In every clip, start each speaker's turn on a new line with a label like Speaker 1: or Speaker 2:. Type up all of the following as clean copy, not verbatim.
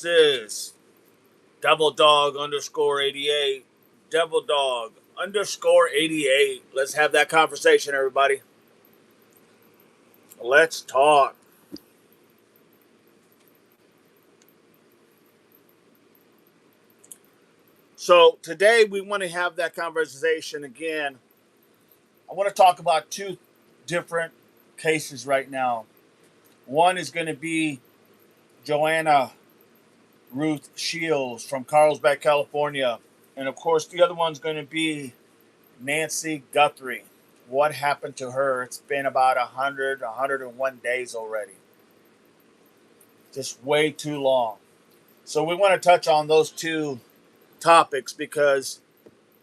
Speaker 1: is Devil Dog underscore 88. Devil Dog underscore 88. Let's have that conversation, everybody. Let's talk. So, today we want to have that conversation again. I want to talk about two different cases right now. One is going to be Joanna Ruth Shields from Carlsbad, California. And of course, the other one's going to be Nancy Guthrie. What happened to her? It's been about 101 days already. Just way too long. So we want to touch on those two topics because,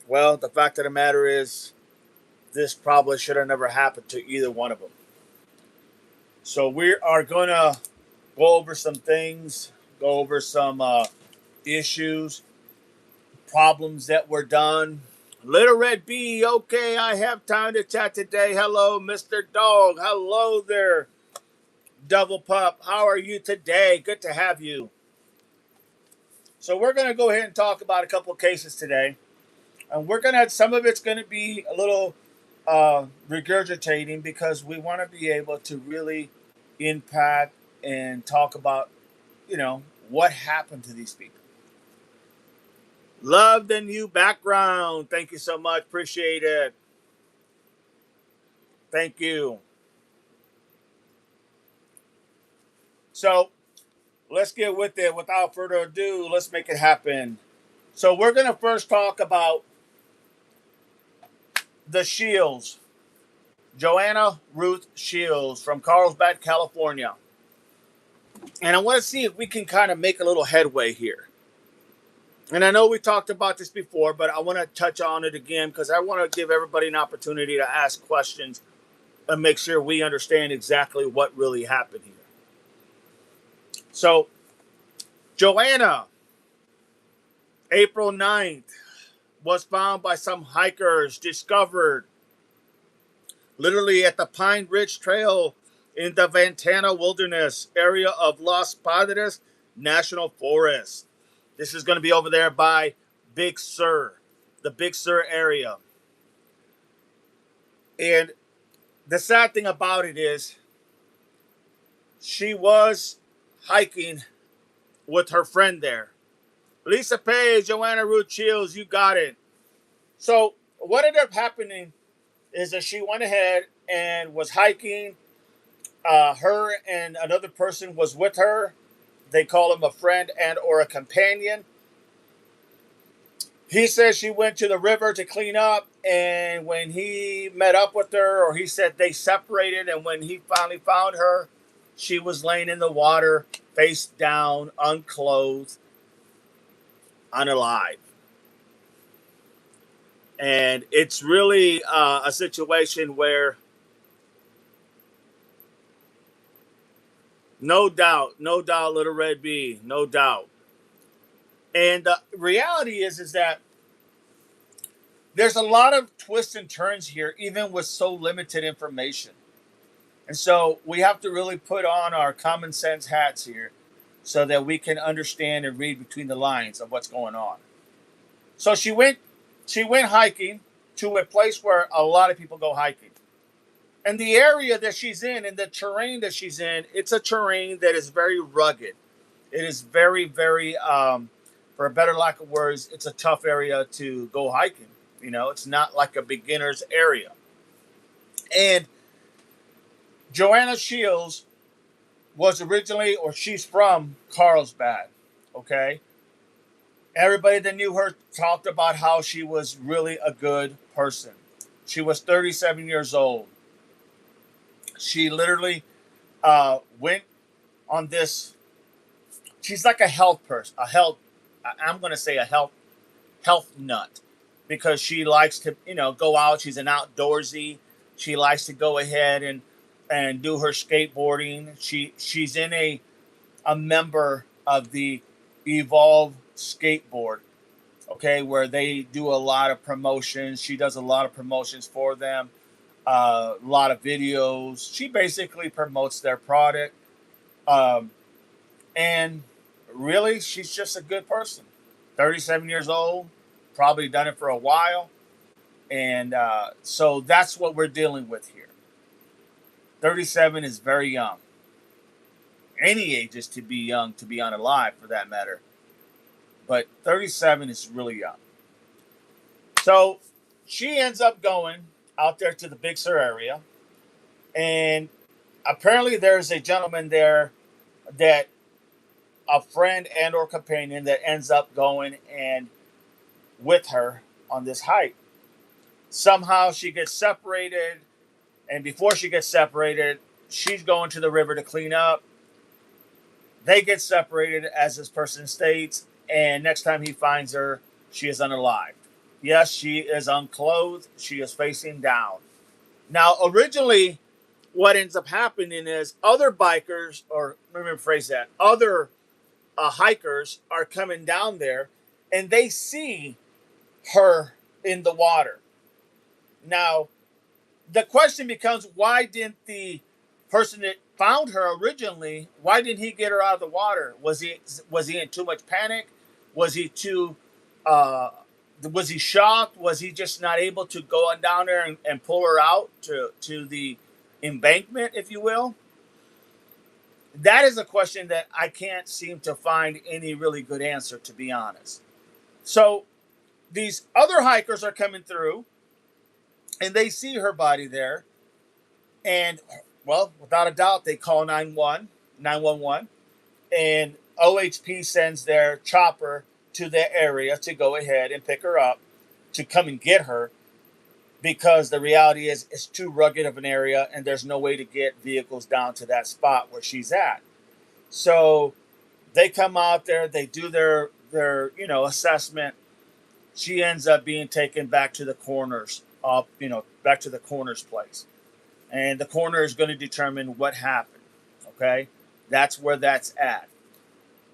Speaker 1: well, the fact of the matter is this probably should have never happened to either one of them. So we are going to go over some things, go over some issues, problems that were done. Little Red B, okay, I have time to chat today. Hello, Mr. Dog. Hello there, Double Pup. How are you today? Good to have you. So we're going to go ahead and talk about a couple of cases today. And we're going to, some of it's going to be a little regurgitating because we want to be able to really impact and talk about, what happened to these people. Love the new background. Thank you so much. Appreciate it. Thank you. So let's get with it. Without further ado, let's make it happen. So we're going to first talk about the Shields. Joanna Ruth Shields from Carlsbad, California. And I want to see if we can kind of make a little headway here. And I know we talked about this before, but I want to touch on it again because I want to give everybody an opportunity to ask questions and make sure we understand exactly what really happened here. So, Joanna, April 9th, was found by some hikers, discovered literally at the Pine Ridge Trail in the Ventana Wilderness area of Los Padres National Forest. This is going to be over there by Big Sur, the Big Sur area. And the sad thing about it is she was hiking with her friend there. Lisa Page, Joanna Ruth Shields, you got it. So what ended up happening is that she went ahead and was hiking. Her and another person was with her. They call him a friend and or a companion. He says she went to the river to clean up, and when he met up with her, or he said they separated, and when he finally found her, she was laying in the water, face down, unclothed, unalive. And it's really a situation where no doubt, Little Red B, no doubt. And the reality is that there's a lot of twists and turns here, even with so limited information. And so we have to really put on our common sense hats here so that we can understand and read between the lines of what's going on. So she went hiking to a place where a lot of people go hiking. And the area that she's in and the terrain that she's in, it's a terrain that is very rugged. It is very, very, for a better lack of words, it's a tough area to go hiking. It's not like a beginner's area. And Joanna Shields was originally, or she's from Carlsbad, okay? Everybody that knew her talked about how she was really a good person. She was 37 years old. She literally went on this. She's like a health person, I'm going to say a health nut, because she likes to, go out. She's an outdoorsy. She likes to go ahead and do her skateboarding. She's in a member of the Evolve skateboard, okay, where they do a lot of promotions. She does a lot of promotions for them, a lot of videos. She basically promotes their product. And really, she's just a good person. 37 years old, probably done it for a while. And so that's what we're dealing with here. 37 is very young. Any age is to be young, to be unalive for that matter. But 37 is really young. So she ends up going out there to the Big Sur area. And apparently there's a gentleman there that a friend and or companion that ends up going and with her on this hike. Somehow she gets separated, and before she gets separated, she's going to the river to clean up. They get separated, as this person states, and next time he finds her, she is unalived. Yes, she is unclothed. She is facing down. Now, originally, what ends up happening is other bikers, or let me rephrase that, other hikers are coming down there, and they see her in the water. Now, the question becomes, why didn't the person that found her originally, why didn't he get her out of the water? Was he in too much panic? Was he too was he shocked? Was he just not able to go on down there and pull her out to the embankment, if you will? That is a question that I can't seem to find any really good answer, to be honest. So these other hikers are coming through, and they see her body there, and well, without a doubt, they call 911, and OHP sends their chopper to the area to go ahead and pick her up, to come and get her, because the reality is it's too rugged of an area, and there's no way to get vehicles down to that spot where she's at. So they come out there, they do their assessment. She ends up being taken back to the coroner's back to the coroner's place. And the coroner is going to determine what happened. Okay? That's where that's at.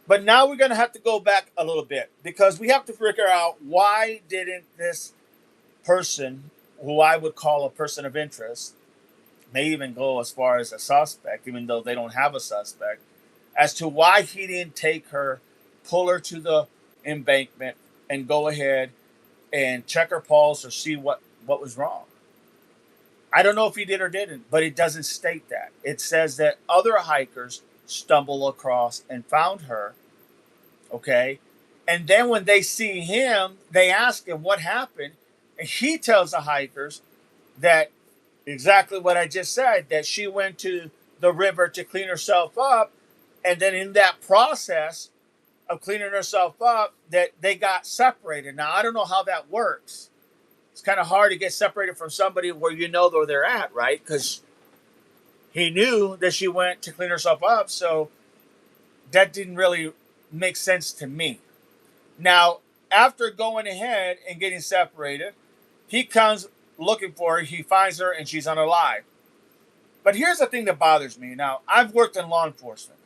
Speaker 1: But now we're going to have to go back a little bit, because we have to figure out, why didn't this person, who I would call a person of interest, may even go as far as a suspect, even though they don't have a suspect, as to why he didn't take her, pull her to the embankment, and go ahead and check her pulse or see what was wrong. I don't know if he did or didn't, but it doesn't state that. It says that other hikers stumbled across and found her, okay? And then when they see him, they ask him what happened, and he tells the hikers that exactly what I just said, that she went to the river to clean herself up, and then in that process of cleaning herself up, that they got separated. Now, I don't know how that works. It's kind of hard to get separated from somebody where you know where they're at, right? Because he knew that she went to clean herself up, so that didn't really make sense to me. Now, after going ahead and getting separated, he comes looking for her. He finds her, and she's unalive. But here's the thing that bothers me. Now, I've worked in law enforcement.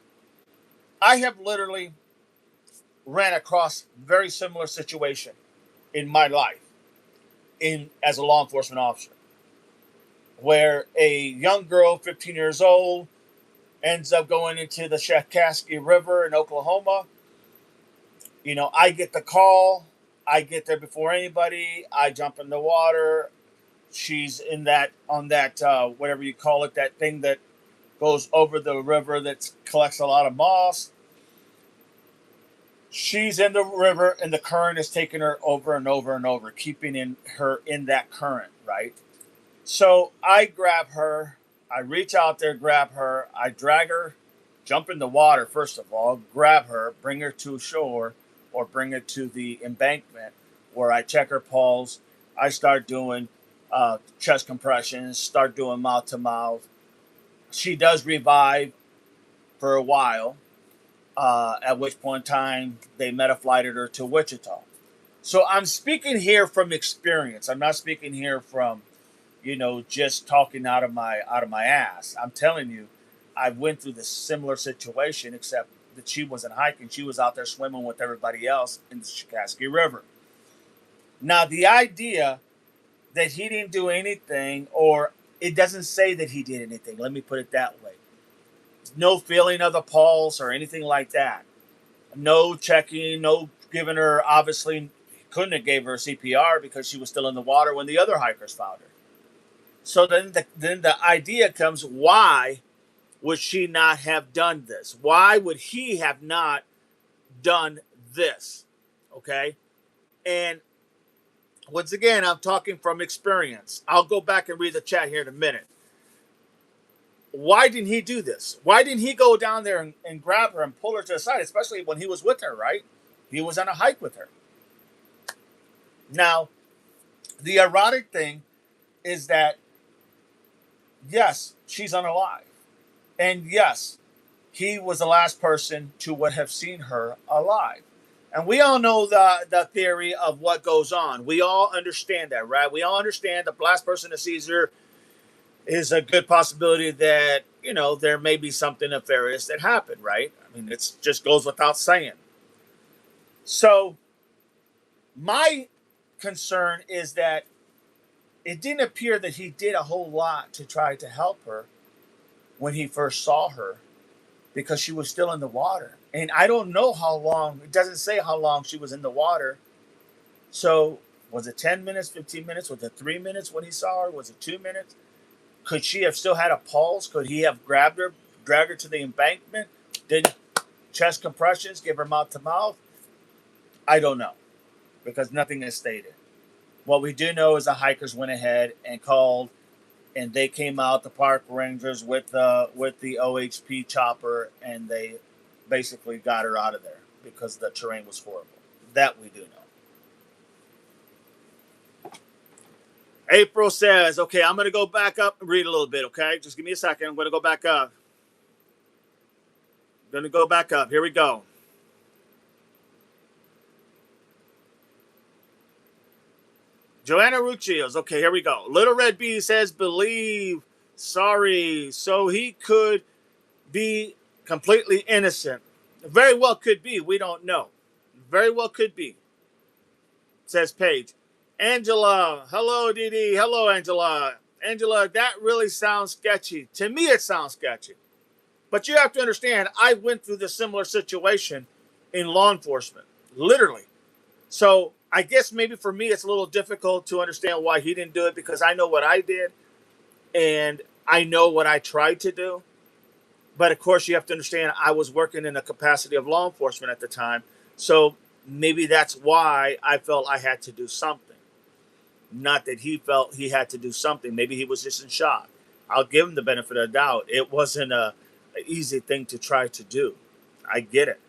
Speaker 1: I have literally ran across very similar situation in my life as a law enforcement officer, where a young girl, 15 years old, ends up going into the Shakaski River in Oklahoma. I get the call. I get there before anybody. I jump in the water. She's on that whatever you call it, that thing that goes over the river that collects a lot of moss. She's in the river, and the current is taking her over and over and over, keeping her in that current, right? So I grab her. I reach out there, grab her. I drag her, jump in the water, first of all, grab her, bring her to shore, or bring her to the embankment, where I check her pulse. I start doing chest compressions, start doing mouth to mouth. She does revive for a while. At which point in time they meta-flighted her to Wichita. So I'm speaking here from experience. I'm not speaking here from, just talking out of my ass. I'm telling you, I went through this similar situation, except that she wasn't hiking. She was out there swimming with everybody else in the Shakaski River. Now, the idea that he didn't do anything, or it doesn't say that he did anything. Let me put it that way. No feeling of the pulse or anything like that. No checking, no giving her. Obviously, couldn't have gave her CPR because she was still in the water when the other hikers found her. So then the idea comes: why would she not have done this? Why would he have not done this? Okay, and once again, I'm talking from experience. I'll go back and read the chat here in a minute. Why didn't he do this? Why didn't he go down there and grab her and pull her to the side, especially when he was with her, right? He was on a hike with her. Now, the ironic thing is that, yes, she's unalive. And yes, he was the last person to would have seen her alive. And we all know the theory of what goes on. We all understand that, right? We all understand the last person that sees her is a good possibility that, there may be something nefarious that happened, right? I mean, it just goes without saying. So my concern is that it didn't appear that he did a whole lot to try to help her when he first saw her because she was still in the water. And I don't know how long, it doesn't say how long she was in the water. So was it 10 minutes, 15 minutes? Was it 3 minutes when he saw her? Was it 2 minutes? Could she have still had a pulse? Could he have grabbed her, dragged her to the embankment, did chest compressions, give her mouth to mouth? I don't know because nothing is stated. What we do know is the hikers went ahead and called, and they came out, the park rangers with the OHP chopper, and they basically got her out of there because the terrain was horrible. That we do know. April says, okay, I'm going to go back up and read a little bit, okay? Just give me a second. I'm going to go back up. Here we go. Joanna Ruccios. Okay, here we go. Little Red Bee says, believe, sorry. So he could be completely innocent. Very well could be. We don't know. Very well could be. Says Paige. Angela. Hello, Dee Dee. Hello, Angela. Angela, that really sounds sketchy. To me, it sounds sketchy. But you have to understand, I went through this similar situation in law enforcement. Literally. So I guess maybe for me, it's a little difficult to understand why he didn't do it because I know what I did and I know what I tried to do. But of course, you have to understand I was working in the capacity of law enforcement at the time. So maybe that's why I felt I had to do something. Not that he felt he had to do something. Maybe he was just in shock. I'll give him the benefit of the doubt. It wasn't an easy thing to try to do. I get it.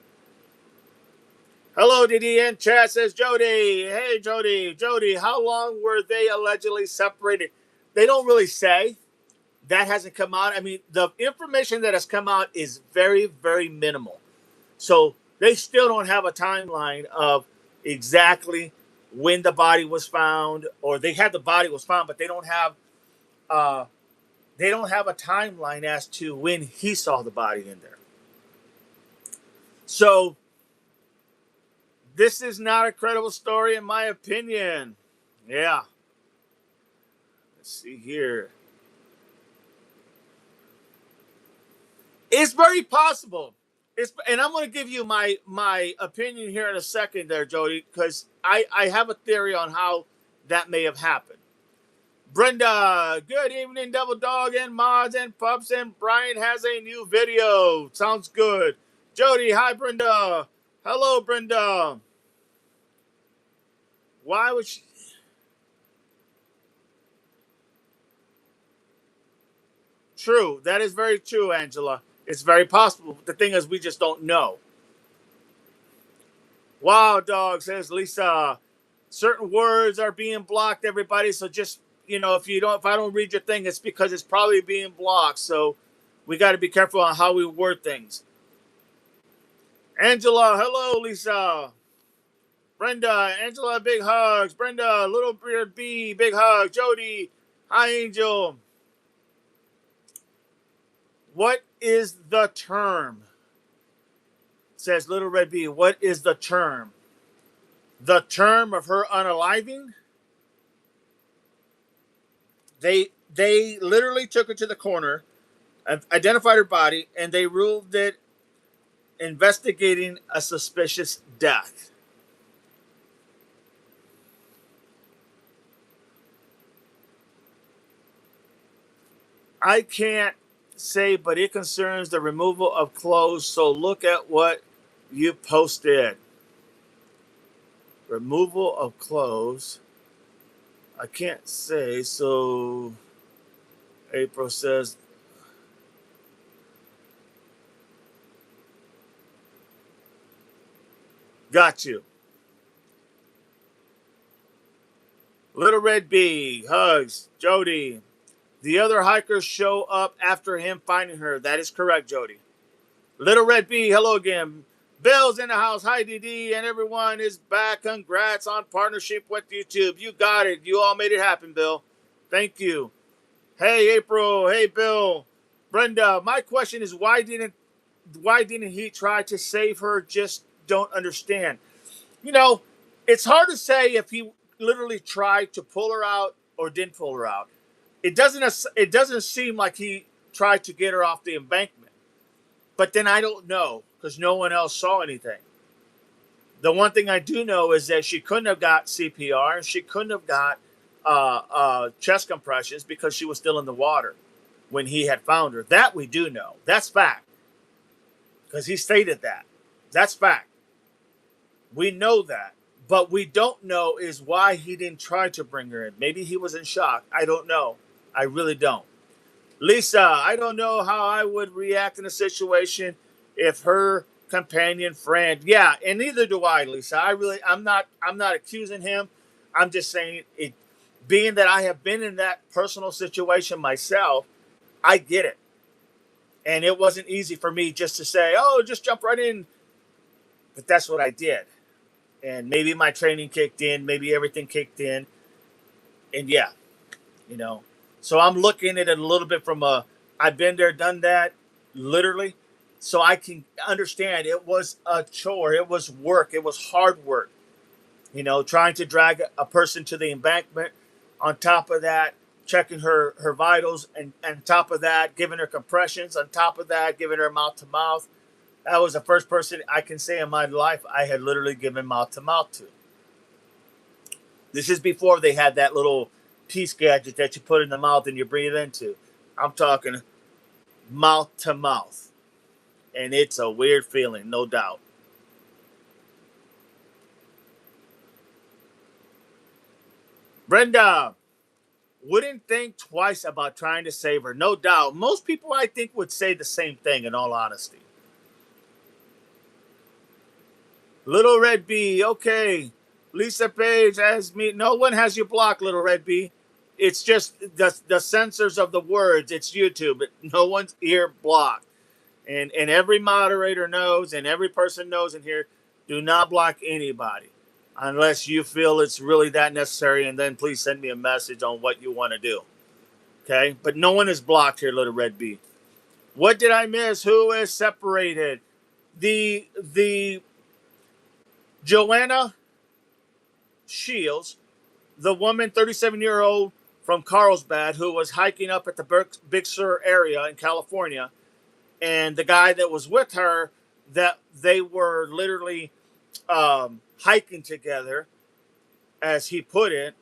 Speaker 1: Hello, Didi in chat, says Jody. Hey, Jody. Jody, how long were they allegedly separated? They don't really say. That hasn't come out. I mean, the information that has come out is very, very minimal. So they still don't have a timeline of exactly when the body was found, or they had the body was found, but they don't have a timeline as to when he saw the body in there. So this is not a credible story, in my opinion. Yeah. Let's see here. It's very possible. And I'm going to give you my opinion here in a second there, Jody, because I have a theory on how that may have happened. Brenda, good evening, Double Dog and Mods and Pups, and Brian has a new video. Sounds good. Jody, hi, Brenda. Hello, Brenda. Why would she... True. That is very true, Angela. It's very possible. The thing is, we just don't know. Wow, dog, says Lisa. Certain words are being blocked, everybody. So just, if I don't read your thing, it's because it's probably being blocked. So we got to be careful on how we word things. Angela, hello, Lisa. Brenda, Angela, big hugs. Brenda, Little Beard B, big hug. Jody, hi, Angel. What is the term? Says Little Red Bee. What is the term? The term of her unaliving? They literally took her to the corner, identified her body, and they ruled it investigating a suspicious death. I can't say, but it concerns the removal of clothes. So look at what you posted. Removal of clothes. I can't say. So April says, got you. Little Red B, hugs, Jody. The other hikers show up after him finding her. That is correct, Jody. Little Red B, hello again. Bill's in the house. Hi, DD, and everyone is back. Congrats on partnership with YouTube. You got it. You all made it happen, Bill. Thank you. Hey, April. Hey, Bill. Brenda. My question is, why didn't he try to save her? Just don't understand. You know, it's hard to say if he literally tried to pull her out or didn't pull her out. It doesn't seem like he tried to get her off the embankment. But then I don't know because no one else saw anything. The one thing I do know is that she couldn't have got CPR and she couldn't have got chest compressions because she was still in the water when he had found her. That we do know. That's fact because he stated that. That's fact. We know that. But we don't know is why he didn't try to bring her in. Maybe he was in shock. I don't know. I really don't. Lisa, I don't know how I would react in a situation if her companion friend. Yeah, and neither do I, Lisa. I'm not accusing him. I'm just saying it being that I have been in that personal situation myself, I get it. And it wasn't easy for me just to say, "Oh, just jump right in." But that's what I did. And maybe my training kicked in, maybe everything kicked in. And yeah, you know. So I'm looking at it a little bit from I've been there, done that, literally. So I can understand it was a chore, it was work, it was hard work. Trying to drag a person to the embankment. On top of that, checking her vitals, and on top of that, giving her compressions. On top of that, giving her mouth to mouth. That was the first person I can say in my life I had literally given mouth to mouth to. This is before they had that little piece gadget that you put in the mouth and you breathe into. I'm talking mouth to mouth. And it's a weird feeling, no doubt. Brenda, wouldn't think twice about trying to save her, no doubt. Most people, I think, would say the same thing, in all honesty. Little Red Bee, okay. Lisa Page has me. No one has you blocked, Little Red Bee. It's just the censors of the words. It's YouTube. No one's here blocked. And every moderator knows, and every person knows in here, do not block anybody unless you feel it's really that necessary. And then please send me a message on what you want to do. Okay? But no one is blocked here, Little Red Bee. What did I miss? Who is separated? The Joanna Shields, the woman, 37-year-old from Carlsbad, who was hiking up at the Big Sur area in California, and the guy that was with her, that they were literally hiking together, as he put it,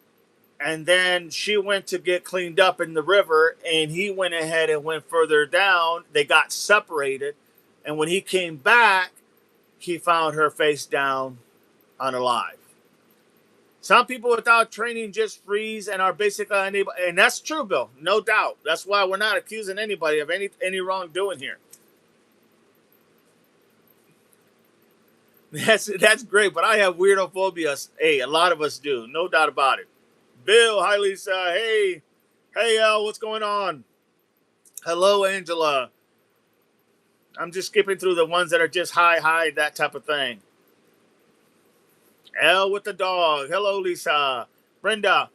Speaker 1: and then she went to get cleaned up in the river, and he went ahead and went further down. They got separated, and when he came back, he found her face down, unalive. Some people without training just freeze and are basically unable, and that's true, Bill, no doubt. That's why we're not accusing anybody of any wrongdoing here. That's great, but I have weirdophobia. Hey, a lot of us do, no doubt about it. Bill, hi Lisa, hey Al, what's going on? Hello, Angela. I'm just skipping through the ones that are just hi, that type of thing. L with the dog. Hello, Lisa. Brenda.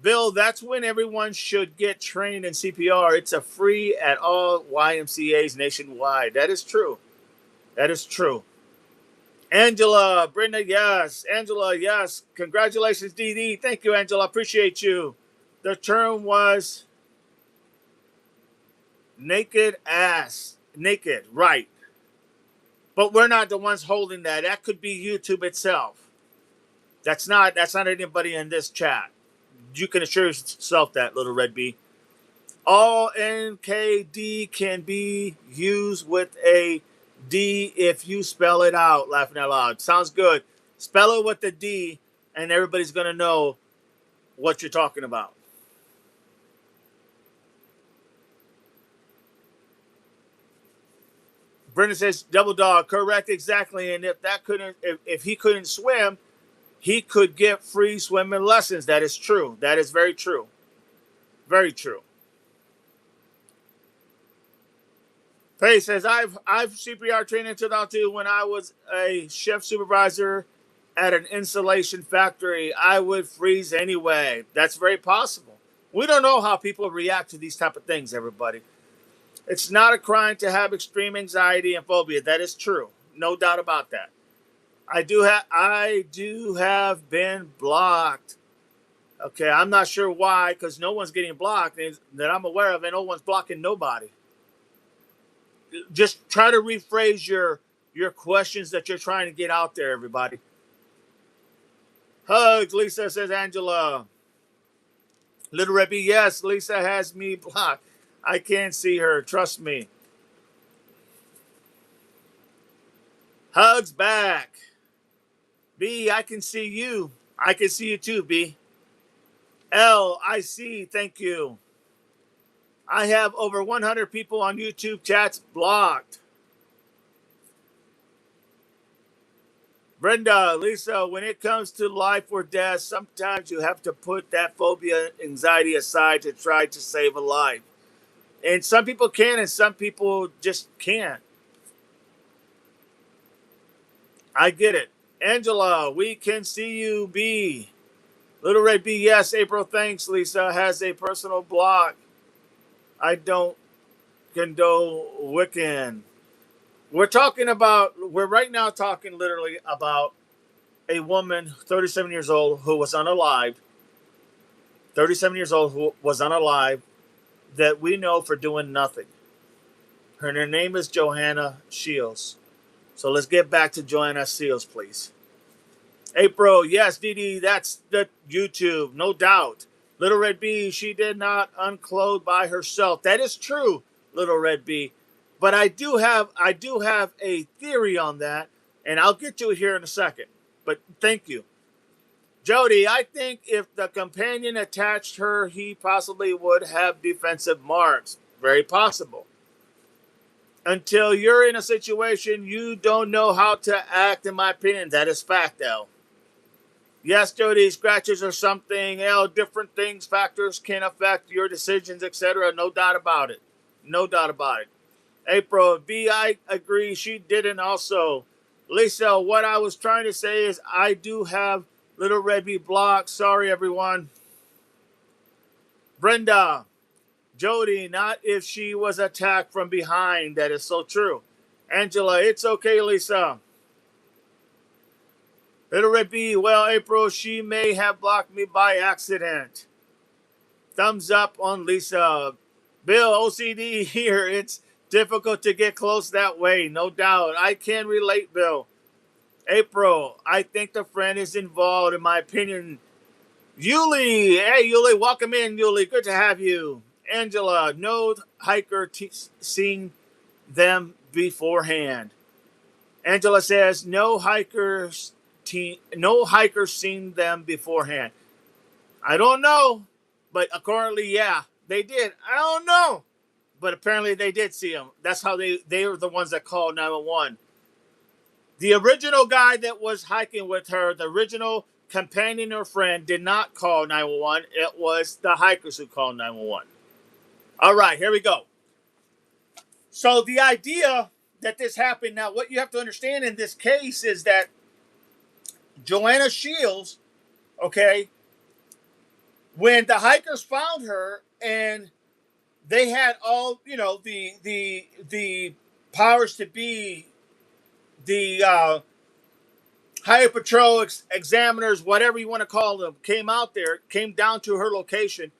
Speaker 1: Bill, that's when everyone should get trained in CPR. It's a free at all YMCAs nationwide. That is true. That is true. Angela. Brenda, yes. Angela, yes. Congratulations, DD. Thank you, Angela. Appreciate you. The term was naked ass. Naked, right. But we're not the ones holding that. That could be YouTube itself. That's not anybody in this chat. You can assure yourself that, little red bee. All NKD can be used with a D if you spell it out. Laughing out loud. Sounds good. Spell it with the D, and everybody's going to know what you're talking about. Brendan says, double dog, correct, exactly. And if he couldn't swim, he could get free swimming lessons. That is true. That is very true. Very true. Faye says, I've CPR trained in 2002 when I was a chef supervisor at an insulation factory. I would freeze anyway. That's very possible. We don't know how people react to these type of things, everybody. It's not a crime to have extreme anxiety and phobia. That is true. No doubt about that. I do have been blocked. Okay, I'm not sure why, because no one's getting blocked that I'm aware of, and no one's blocking nobody. Just try to rephrase your questions that you're trying to get out there, everybody. Hugs, Lisa, says Angela. Little Rebby, yes, Lisa has me blocked. I can't see her, trust me. Hugs back. B, I can see you. I can see you too, B. L, I see, thank you. I have over 100 people on YouTube chats blocked. Brenda, Lisa, when it comes to life or death, sometimes you have to put that phobia, anxiety aside to try to save a life. And some people can, and some people just can't. I get it. Angela, we can see you, B. Little Red B, yes. April, thanks. Lisa has a personal block. I don't condone Wiccan. We're right now talking literally about a woman, 37 years old, who was unalived. 37 years old who was unalived that we know for doing nothing. Her name is Johanna Shields. So let's get back to Johanna Shields, please. April, yes, Dee Dee, that's the YouTube, no doubt. Little Red B, she did not unclothe by herself. That is true, Little Red B. But I do have a theory on that, and I'll get to it here in a second. But thank you. Jody, I think if the companion attached her, he possibly would have defensive marks. Very possible. Until you're in a situation you don't know how to act, in my opinion. That is fact, L. Yes, Jody, scratches or something. L, different things, factors can affect your decisions, etc. No doubt about it. No doubt about it. April, B, I agree. She didn't also. Lisa, what I was trying to say is I do have Little Red B blocked. Sorry, everyone. Brenda, Jody, not if she was attacked from behind. That is so true. Angela, it's okay, Lisa. Little Red B, well, April, she may have blocked me by accident. Thumbs up on Lisa. Bill, OCD here. It's difficult to get close that way, no doubt. I can relate, Bill. April, I think the friend is involved, in my opinion. Yuli, hey, Yuli, welcome in, Yuli. Good to have you. Angela, no hiker seen them beforehand. Angela says, no hikers seen them beforehand. I don't know, but accordingly, yeah, they did. I don't know. But apparently they did see him. That's how they were the ones that called 911. The original guy that was hiking with her, the original companion or friend, did not call 911. It was the hikers who called 911. All right, here we go. So the idea that this happened, now what you have to understand in this case is that Johanna Shields, okay, when the hikers found her and they had all, the powers to be, the Highway Patrol examiners, whatever you want to call them, came out there, came down to her location.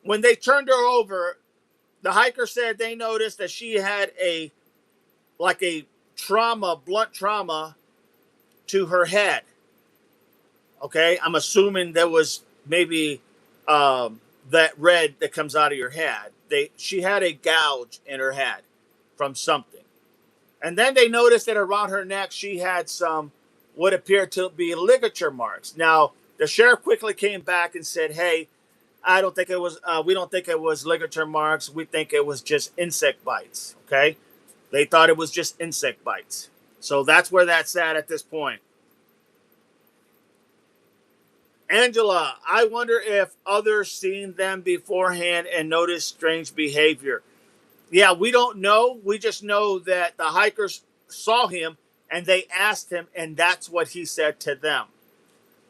Speaker 1: When they turned her over, the hiker said they noticed that she had a blunt trauma to her head. Okay, I'm assuming there was maybe that red that comes out of your head. She had a gouge in her head from something, and then they noticed that around her neck she had some what appeared to be ligature marks. Now the sheriff quickly came back and said, "Hey, I don't think it was. We don't think it was ligature marks. We think it was just insect bites." Okay, they thought it was just insect bites. So that's where that's at this point. Angela, I wonder if others seen them beforehand and noticed strange behavior. Yeah, we don't know. We just know that the hikers saw him and they asked him, and that's what he said to them.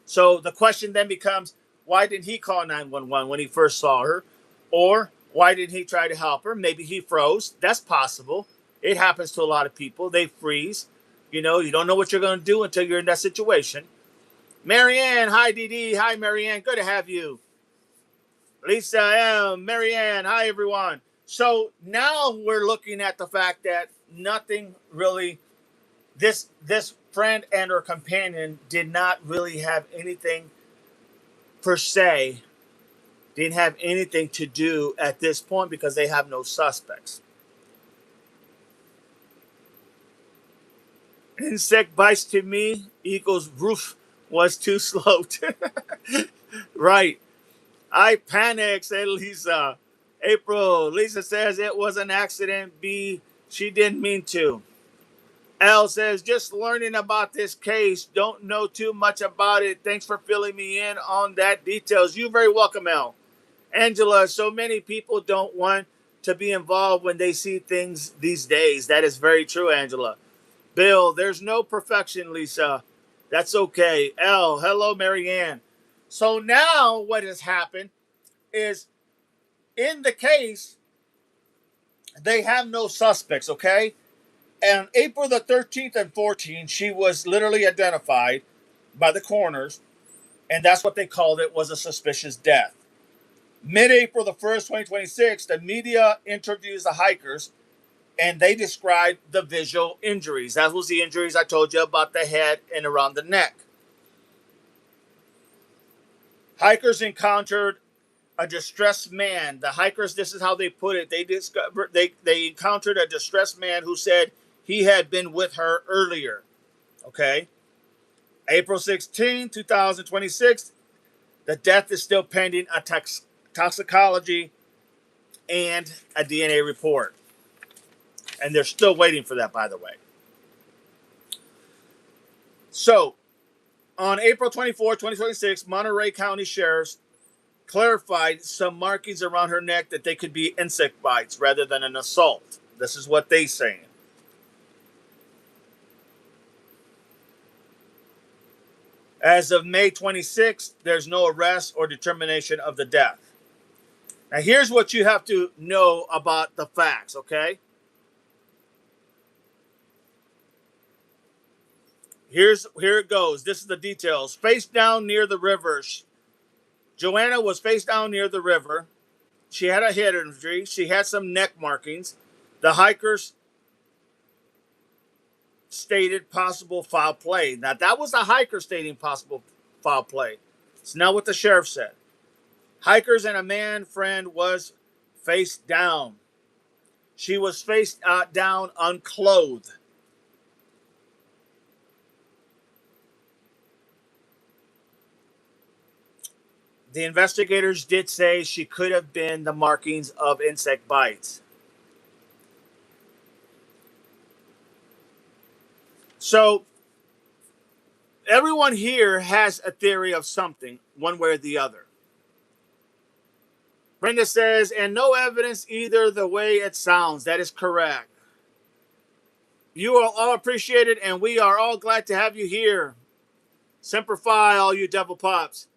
Speaker 1: So the question then becomes, why didn't he call 911 when he first saw her? Or why didn't he try to help her? Maybe he froze. That's possible. It happens to a lot of people. They freeze. You know, you don't know what you're going to do until you're in that situation. Marianne, hi Dee Dee. Hi Marianne, good to have you. Lisa M, Marianne, hi everyone. So now we're looking at the fact that nothing really, this friend and her companion did not really have anything per se, didn't have anything to do at this point because they have no suspects. Insect bites to me equals roof was too slow. Right. I panicked, said Lisa. April, Lisa says it was an accident. B, she didn't mean to. L says, just learning about this case. Don't know too much about it. Thanks for filling me in on that details. You're very welcome, L. Angela, so many people don't want to be involved when they see things these days. That is very true, Angela. Bill, there's no perfection, Lisa. That's okay. L, hello, Marianne. So now what has happened is in the case, they have no suspects, okay? And April the 13th and 14th, she was literally identified by the coroners, and that's what they called it, was a suspicious death. Mid-April the 1st, 2026, the media interviews the hikers, and they described the visual injuries. That was the injuries I told you about the head and around the neck. Hikers encountered a distressed man. The hikers, this is how they put it. They encountered a distressed man who said he had been with her earlier. Okay. April 16, 2026. The death is still pending a toxicology and a DNA report. And they're still waiting for that, by the way. So, on April 24, 2026, Monterey County Sheriff's clarified some markings around her neck that they could be insect bites rather than an assault. This is what they saying. As of May 26th, there's no arrest or determination of the death. Now, here's what you have to know about the facts, okay? Here it goes. This is the details. Face down near the river. Joanna was face down near the river. She had a head injury. She had some neck markings. The hikers stated possible foul play. Now, that was the hiker stating possible foul play. It's not what the sheriff said. Hikers and a man friend was face down. She was face down unclothed. The investigators did say she could have been the markings of insect bites. So, everyone here has a theory of something, one way or the other. Brenda says, and no evidence either the way it sounds. That is correct. You are all appreciated, and we are all glad to have you here. Semper Fi, all you devil pops.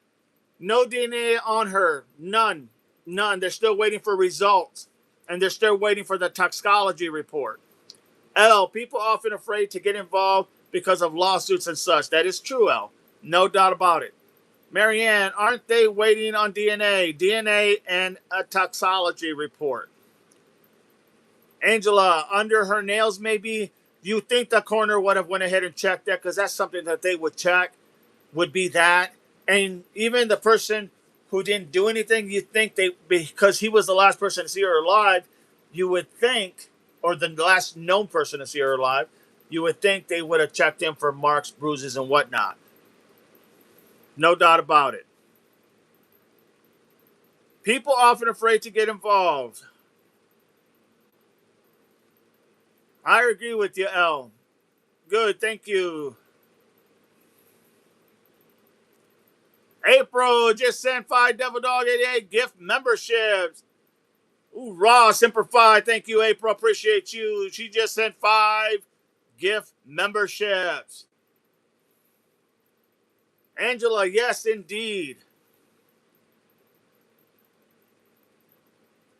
Speaker 1: No DNA on her. None. They're still waiting for results. And they're still waiting for the toxicology report. L, people often afraid to get involved because of lawsuits and such. That is true, L. No doubt about it. Marianne, aren't they waiting on DNA? DNA and a toxicology report. Angela, under her nails maybe You think the coroner would have went ahead and checked that because that's something that they would check, would be that. And even the person who didn't do anything, you think they, because he was the last person to see her alive, you would think, or the last known person to see her alive, you would think they would have checked him for marks, bruises, and whatnot. No doubt about it. People often afraid to get involved. I agree with you, L. Good, thank you. April just sent 5 Devil Dog 88 gift memberships. Ooh, raw, simplified. Thank you, April. Appreciate you. She just sent 5 gift memberships. Angela, yes, indeed.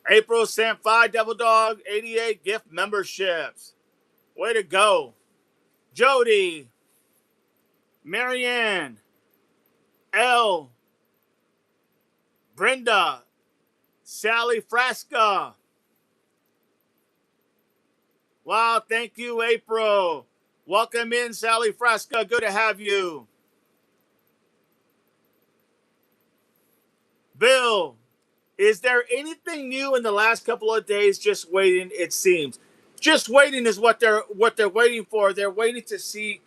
Speaker 1: April sent 5 Devil Dog 88 gift memberships. Way to go. Jody, Marianne, L, Brenda, Sally Frasca. Wow, thank you, April. Welcome in, Sally Frasca. Good to have you. Bill, is there anything new in the last couple of days? Just waiting, it seems. Just waiting is what they're waiting for. They're waiting to see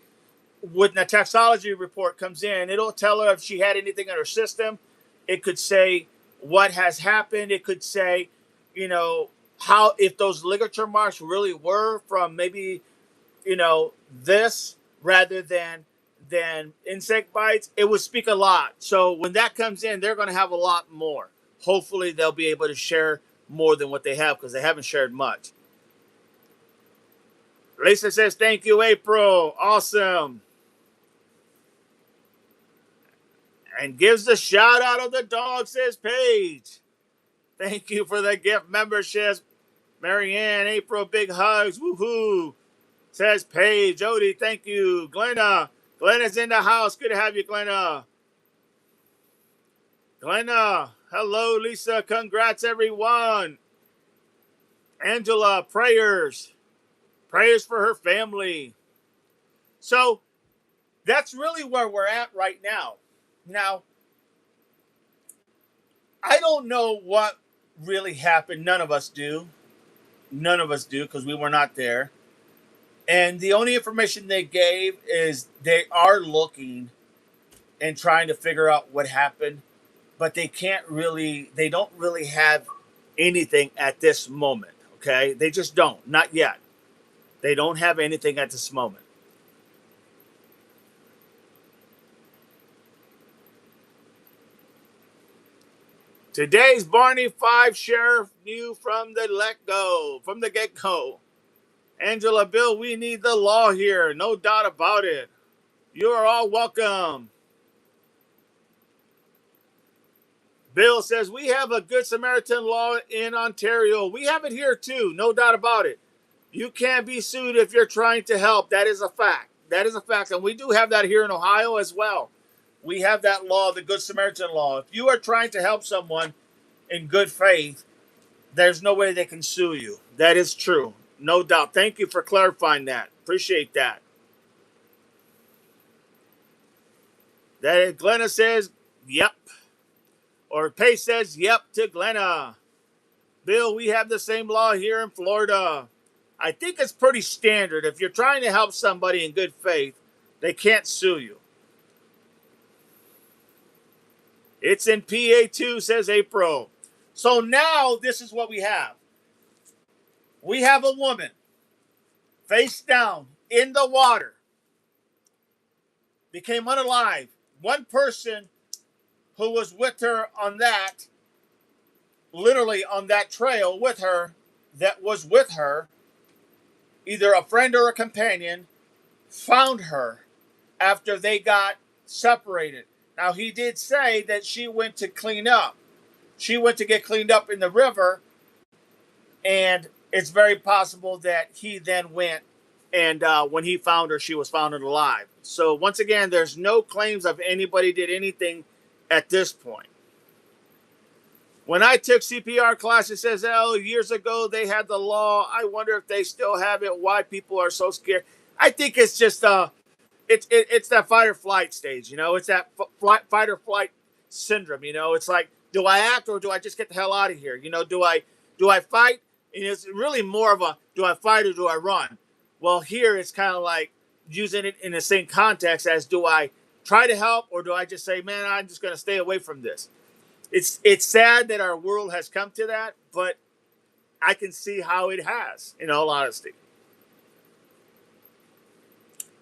Speaker 1: when the taxology report comes in. It'll tell her if she had anything in her system. It could say what has happened. It could say, you know, how, if those ligature marks really were from maybe, you know, this rather than insect bites. It would speak a lot. So when that comes in, they're going to have a lot more. Hopefully they'll be able to share more than what they have because they haven't shared much. Lisa says, thank you, April. Awesome. And gives the shout out of the dog, says Paige. Thank you for the gift memberships. Marianne, April, big hugs. Woohoo. Says Paige. Jody, thank you. Glenna. Glenna's in the house. Good to have you, Glenna. Glenna. Hello, Lisa. Congrats, everyone. Angela, prayers. Prayers for her family. So that's really where we're at right now. Now, I don't know what really happened. None of us do. None of us do because we were not there. And the only information they gave is they are looking and trying to figure out what happened, but they don't really have anything at this moment, okay? They just don't, not yet. They don't have anything at this moment. Today's Barney 5 sheriff knew from the get-go. Angela, Bill, we need the law here. No doubt about it. You are all welcome. Bill says, we have a Good Samaritan law in Ontario. We have it here too. No doubt about it. You can't be sued if you're trying to help. That is a fact. That is a fact. And we do have that here in Ohio as well. We have that law, the Good Samaritan law. If you are trying to help someone in good faith, there's no way they can sue you. That is true. No doubt. Thank you for clarifying that. Appreciate that. That Glenna says, yep. Or Pace says, yep, to Glenna. Bill, we have the same law here in Florida. I think it's pretty standard. If you're trying to help somebody in good faith, they can't sue you. It's in PA 2, says April. So now this is what we have. We have a woman face down in the water, became unalive. One person who was with her on that, literally on that trail with her, that was with her, either a friend or a companion, found her after they got separated. Now, he did say that she went to clean up. She went to get cleaned up in the river, and it's very possible that he then went, and when he found her, she was found alive. So, once again, there's no claims of anybody did anything at this point. When I took CPR class, it says, oh, years ago they had the law. I wonder if they still have it. Why people are so scared. I think it's just it's that fight or flight stage. It's that fight or flight syndrome. It's like, do I act or do I just get the hell out of here? Do I fight? And it's really more of a, do I fight or do I run? Well, here it's kind of like using it in the same context as, do I try to help or do I just say, man, I'm just going to stay away from this? It's sad that our world has come to that, but I can see how it has, in all honesty.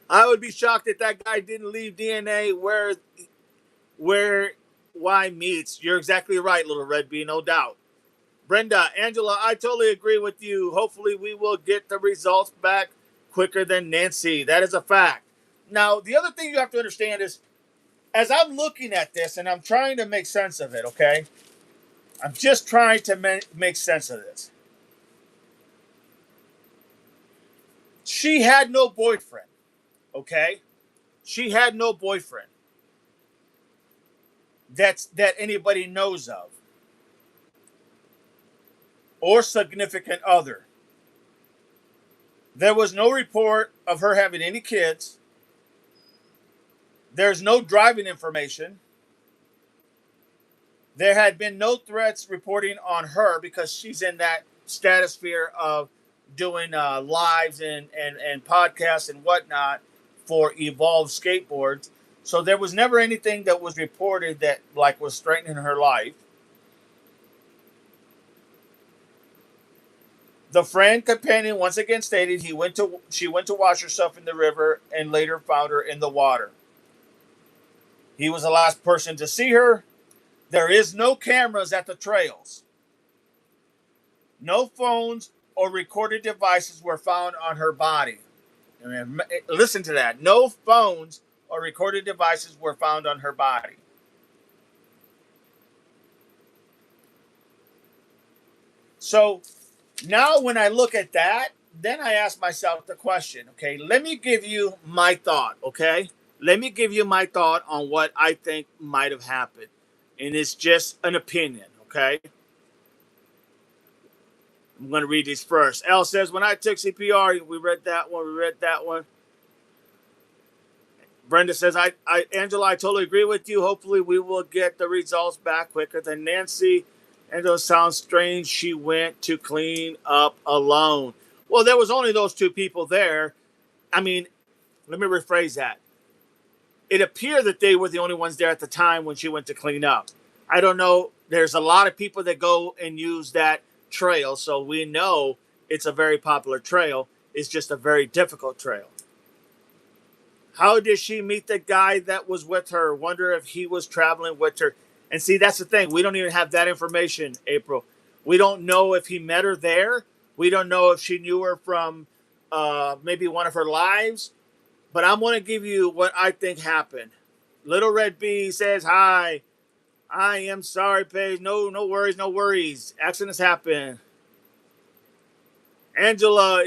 Speaker 1: I would be shocked if that guy didn't leave DNA where Y meets. You're exactly right, little Red Bee, no doubt. Brenda, Angela, I totally agree with you. Hopefully we will get the results back quicker than Nancy. That is a fact. Now, the other thing you have to understand is, as I'm looking at this and I'm trying to make sense of it, okay? I'm just trying to make sense of this. She had no boyfriend, okay? She had no boyfriend that anybody knows of, or significant other. There was no report of her having any kids. There's no driving information. There had been no threats reporting on her because she's in that stratosphere of doing lives and podcasts and whatnot for Evolve Skateboards. So there was never anything that was reported that like was threatening her life. The friend companion once again stated she went to wash herself in the river and later found her in the water. He was the last person to see her. There is no cameras at the trails. No phones or recorded devices were found on her body. I mean, listen to that. No phones or recorded devices were found on her body. So now when I look at that, then I ask myself the question, okay, let me give you my thought, okay? Let me give you my thought on what I think might have happened. And it's just an opinion, okay? I'm going to read these first. L says, when I took CPR, we read that one. Brenda says, Angela, I totally agree with you. Hopefully we will get the results back quicker than Nancy. Angela, sounds strange. She went to clean up alone. Well, there was only those two people there. I mean, let me rephrase that. It appeared that they were the only ones there at the time when she went to clean up. I don't know. There's a lot of people that go and use that trail, so we know it's a very popular trail. It's just a very difficult trail. How did she meet the guy that was with her? Wonder if he was traveling with her. And see, that's the thing. We don't even have that information, April. We don't know if he met her there. We don't know if she knew her from maybe one of her lives. But I'm going to give you what I think happened. Little Red Bee says, hi. I am sorry, Paige. No worries. Accidents happen. Angela,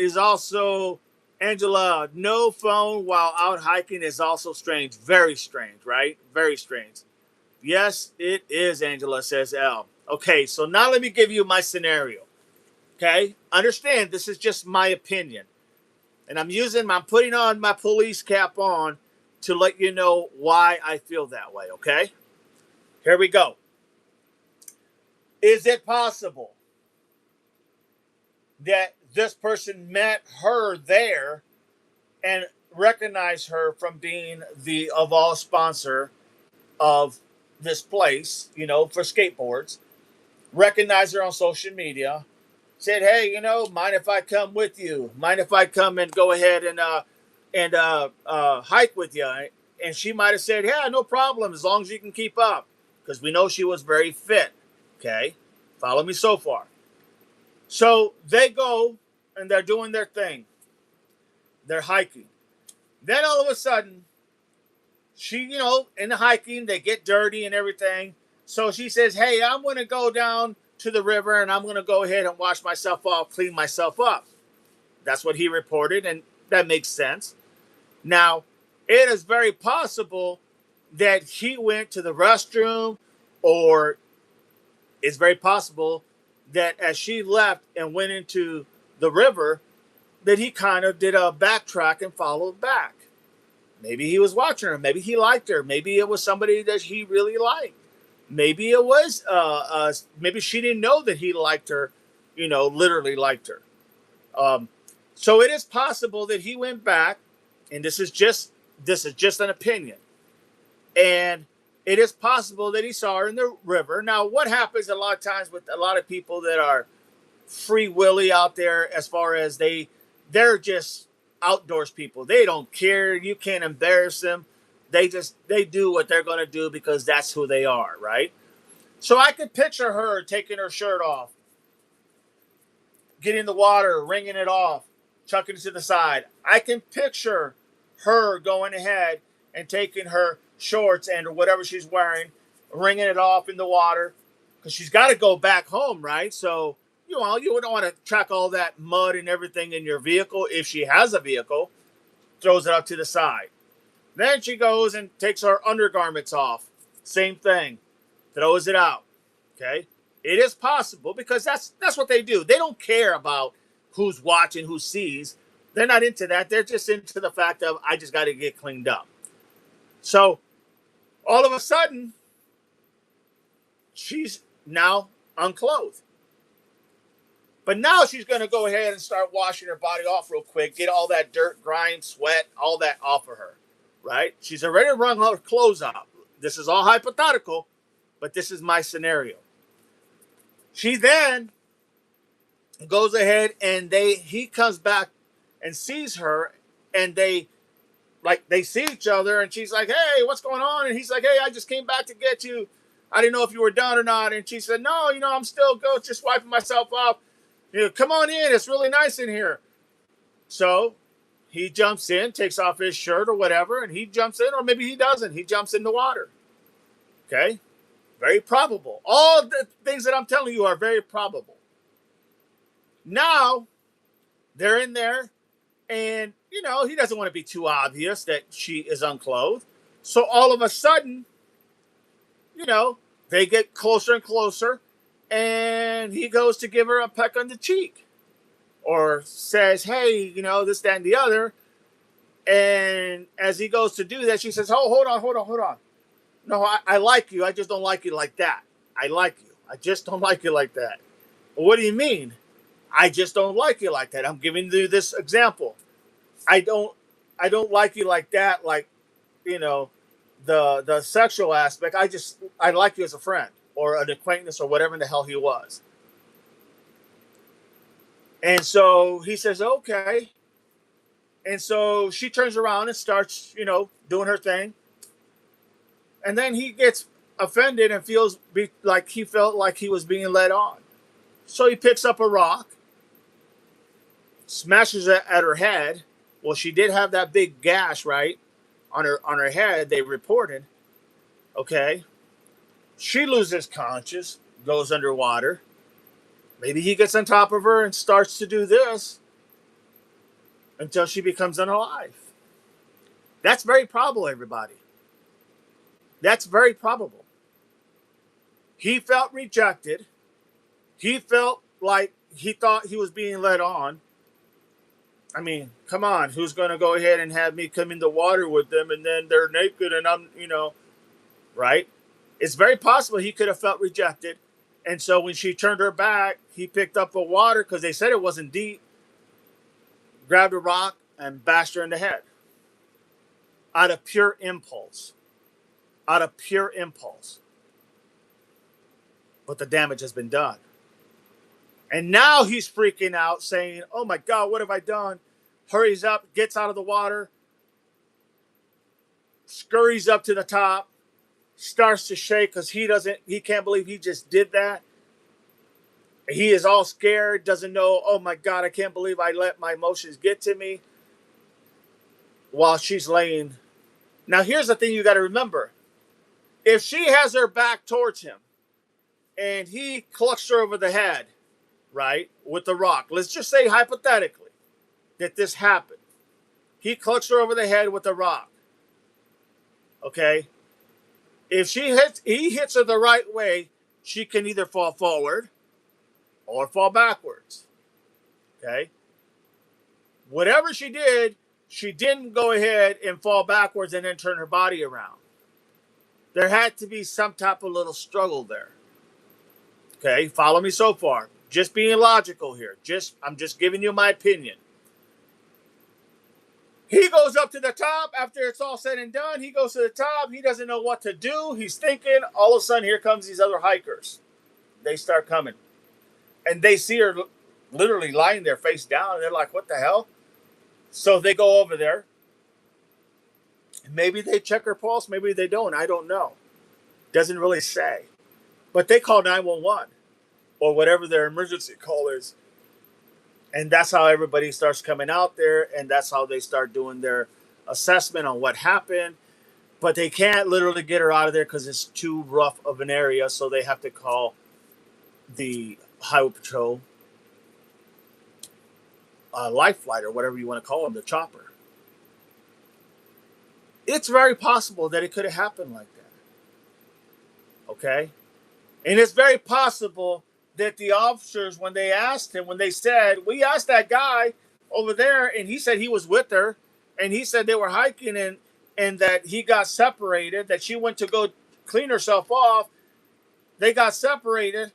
Speaker 1: no phone while out hiking is also strange. Very strange, right? Very strange. Yes, it is, Angela, says L. Okay, so now let me give you my scenario. Okay? Understand, this is just my opinion. And I'm putting on my police cap on to let you know why I feel that way, okay? Here we go. Is it possible that this person met her there and recognized her from being the Evolve sponsor of this place, for skateboards, recognized her on social media, said, hey, mind if I come with you? Mind if I come and go ahead and hike with you? And she might have said, yeah, no problem, as long as you can keep up. Because we know she was very fit. Okay? Follow me so far. So they go and they're doing their thing. They're hiking. Then all of a sudden, she, in the hiking, they get dirty and everything. So she says, hey, I'm going to go down to the river and I'm going to go ahead and wash myself off, clean myself up. That's what he reported, and that makes sense. Now, it is very possible that he went to the restroom, or It's very possible that as she left and went into the river, that he kind of did a backtrack and followed back. Maybe he was watching her. Maybe he liked her. Maybe it was somebody that he really liked. Maybe it was, maybe she didn't know that he liked her, literally liked her. Um, so it is possible that he went back, and this is just an opinion, and it is possible that he saw her in the river. Now, what happens a lot of times with a lot of people that are free willy out there, as far as they're just outdoors people. They don't care. You can't embarrass them. They do what they're going to do because that's who they are, right? So I could picture her taking her shirt off, getting in the water, wringing it off, chucking it to the side. I can picture her going ahead and taking her shorts and or whatever she's wearing, wringing it off in the water, because she's got to go back home, right? So you wouldn't want to track all that mud and everything in your vehicle if she has a vehicle. Throws it up to the side. Then she goes and takes her undergarments off. Same thing. Throws it out. Okay? It is possible because that's what they do. They don't care about who's watching, who sees. They're not into that. They're just into the fact of, I just got to get cleaned up. So all of a sudden, she's now unclothed. But now she's going to go ahead and start washing her body off real quick, get all that dirt, grime, sweat, all that off of her, right? She's already wrung her clothes out. This is all hypothetical, but this is my scenario. She then goes ahead and he comes back and sees her, and they see each other, and she's like, hey, what's going on? And he's like, hey, I just came back to get you. I didn't know if you were done or not. And she said, no, I'm still just wiping myself off. Come on in. It's really nice in here. So he jumps in, takes off his shirt or whatever, and he jumps in, or maybe he doesn't. He jumps in the water. Okay? Very probable. All the things that I'm telling you are very probable. Now, they're in there, and, he doesn't want to be too obvious that she is unclothed. So all of a sudden, they get closer and closer, and he goes to give her a peck on the cheek, or says, hey, this, that, and the other. And as he goes to do that, she says, oh, hold on. No, I like you. I just don't like you like that. I like you. I just don't like you like that. Well, what do you mean? I just don't like you like that. I'm giving you this example. I don't like you like that, like, the sexual aspect. I like you as a friend or an acquaintance or whatever in the hell he was. And so he says, okay. And so she turns around and starts, doing her thing. And then he gets offended and like he felt like he was being led on. So he picks up a rock, smashes it at her head. Well, she did have that big gash, right, on her head. They reported. Okay. She loses conscious, goes underwater. Maybe he gets on top of her and starts to do this until she becomes unalive. That's very probable, everybody. That's very probable. He felt rejected. He felt like he thought he was being led on. I mean, come on. Who's going to go ahead and have me come in the water with them and then they're naked and I'm, right? It's very possible he could have felt rejected. And so when she turned her back, he picked up the water because they said it wasn't deep, grabbed a rock and bashed her in the head out of pure impulse. Out of pure impulse. But the damage has been done. And now he's freaking out saying, oh my God, what have I done? Hurries up, gets out of the water, scurries up to the top, starts to shake because he can't believe he just did that. He is all scared, doesn't know, oh my God, I can't believe I let my emotions get to me while she's laying. Now, here's the thing you got to remember. If she has her back towards him and he clucks her over the head, right, with the rock, let's just say hypothetically that this happened. He clucks her over the head with the rock. Okay? If he hits her the right way, she can either fall forward or fall backwards. Okay? Whatever she didn't go ahead and fall backwards and then turn her body around. There had to be some type of little struggle there. Okay, follow me so far. Just being logical here. I'm just giving you my opinion. He goes up to the top after it's all said and done. He goes to the top. He doesn't know what to do. He's thinking. All of a sudden, here comes these other hikers. They start coming. And they see her literally lying there face down. And they're like, what the hell? So they go over there. Maybe they check her pulse. Maybe they don't. I don't know. Doesn't really say. But they call 911 or whatever their emergency call is. And that's how everybody starts coming out there. And that's how they start doing their assessment on what happened. But they can't literally get her out of there because it's too rough of an area. So they have to call the highway patrol, life flight, or whatever you want to call them, the chopper. It's very possible that it could have happened like that. Okay? And it's very possible that the officers, when they said, we asked that guy over there, and he said he was with her, and he said they were hiking, and that he got separated, that she went to go clean herself off. They got separated,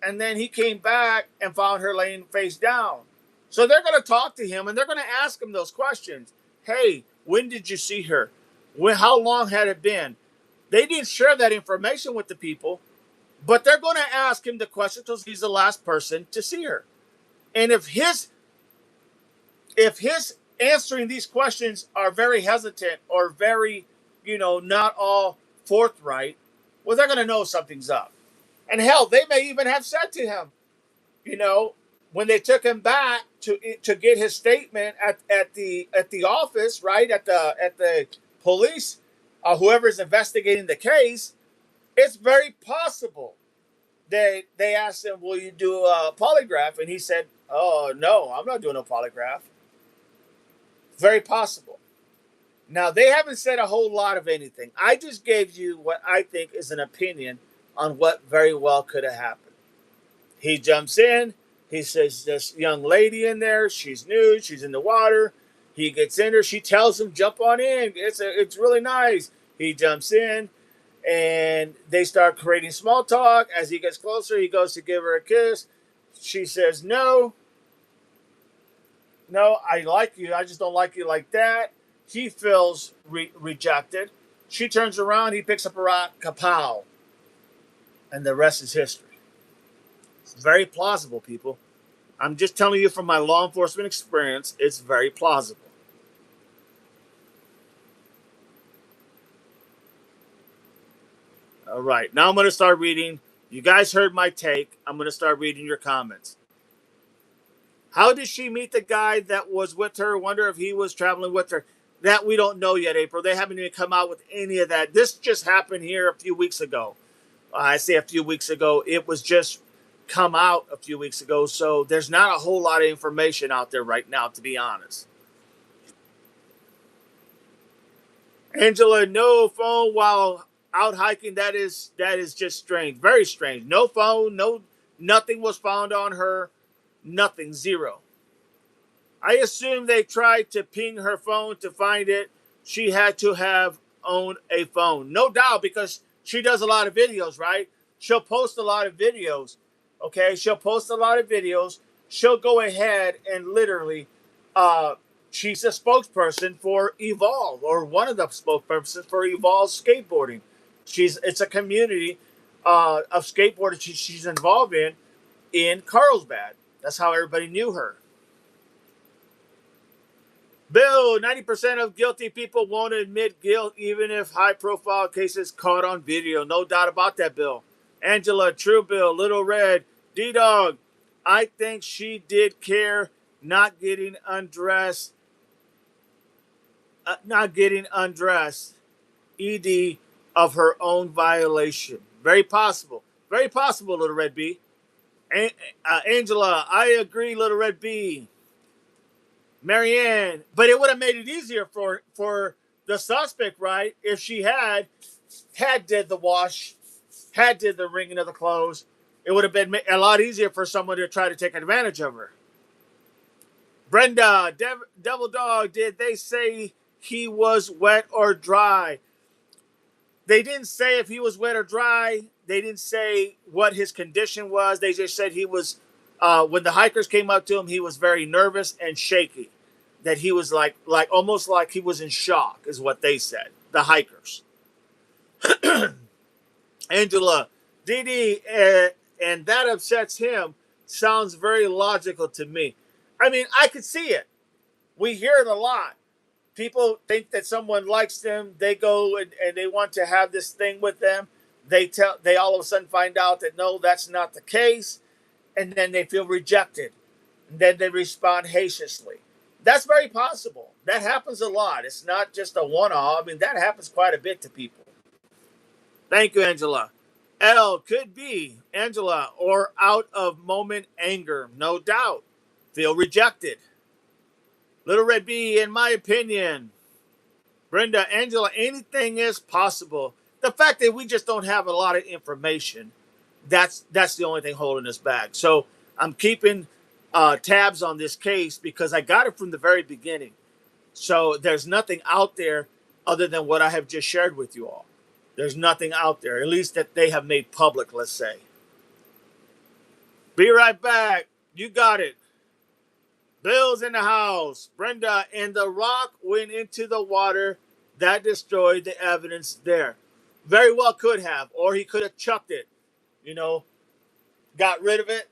Speaker 1: and then he came back and found her laying face down. So they're going to talk to him, and they're going to ask him those questions. Hey, when did you see her? How long had it been? They didn't share that information with the people, but they're going to ask him the question because he's the last person to see her. And if his answering these questions are very hesitant or very, not all forthright, well, they're going to know something's up. And hell, they may even have said to him, when they took him back to get his statement at the office, right, at the police, whoever's investigating the case, it's very possible that they asked him, will you do a polygraph? And he said, oh, no, I'm not doing a polygraph. Very possible. Now, they haven't said a whole lot of anything. I just gave you what I think is an opinion on what very well could have happened. He jumps in. He says, this young lady in there, she's new. She's in the water. He gets in her. She tells him, jump on in. It's really nice. He jumps in, and they start creating small talk. As he gets closer, he goes to give her a kiss. She says, no, I like you. I just don't like you like that. He feels rejected. She turns around. He picks up a rock. Kapow. And the rest is history. It's very plausible, people. I'm just telling you from my law enforcement experience, it's very plausible. All right. Now I'm going to start reading. You guys heard my take. I'm going to start reading your comments. How did she meet the guy that was with her? Wonder if he was traveling with her. That we don't know yet, April. They haven't even come out with any of that. This just happened here a few weeks ago. I say a few weeks ago. It was just come out a few weeks ago. So there's not a whole lot of information out there right now, to be honest. Angela, no phone while out hiking. That is just strange. Very strange. No phone. Nothing was found on her. Nothing. Zero. I assume they tried to ping her phone to find it. She had to have owned a phone. No doubt, because she does a lot of videos, right? She'll post a lot of videos. Okay? She'll post a lot of videos. She'll go ahead and literally, she's a spokesperson for Evolve, or one of the spokespersons for Evolve skateboarding. It's a community of skateboarders she's involved in Carlsbad. That's how everybody knew her. Bill, 90% of guilty people won't admit guilt, even if high-profile cases caught on video. No doubt about that, Bill. Angela, true, Bill. Little Red, D-Dog, I think she did care, not getting undressed. ED of her own violation. Very possible. Very possible, Little Red B. Angela, I agree, Little Red B. Marianne, but it would have made it easier for the suspect, right? If she had did the wash, had did the ringing of the clothes, it would have been a lot easier for someone to try to take advantage of her. Brenda, Devil Dog, did they say he was wet or dry? They didn't say if he was wet or dry. They didn't say what his condition was. They just said he was, when the hikers came up to him, he was very nervous and shaky. That he was like almost like he was in shock, is what they said, the hikers. Angela, Dee, and that upsets him. Sounds very logical to me. I mean, I could see it. We hear it a lot. People think that someone likes them. They go and they want to have this thing with them. They all of a sudden find out that no, that's not the case, and then they feel rejected, and then they respond hastily. That's very possible. That happens a lot. It's not just a one-off. I mean, that happens quite a bit to people. Thank you, Angela. L could be Angela or out of moment anger, no doubt. Feel rejected. Little Red B, in my opinion, Brenda, Angela, anything is possible. The fact that we just don't have a lot of information, that's the only thing holding us back. So I'm keeping tabs on this case because I got it from the very beginning. So there's nothing out there other than what I have just shared with you all. There's nothing out there, at least that they have made public, let's say. Be right back. You got it. Bill's in the house. Brenda, and the rock went into the water. That destroyed the evidence there. Very well could have. Or he could have chucked it. Got rid of it.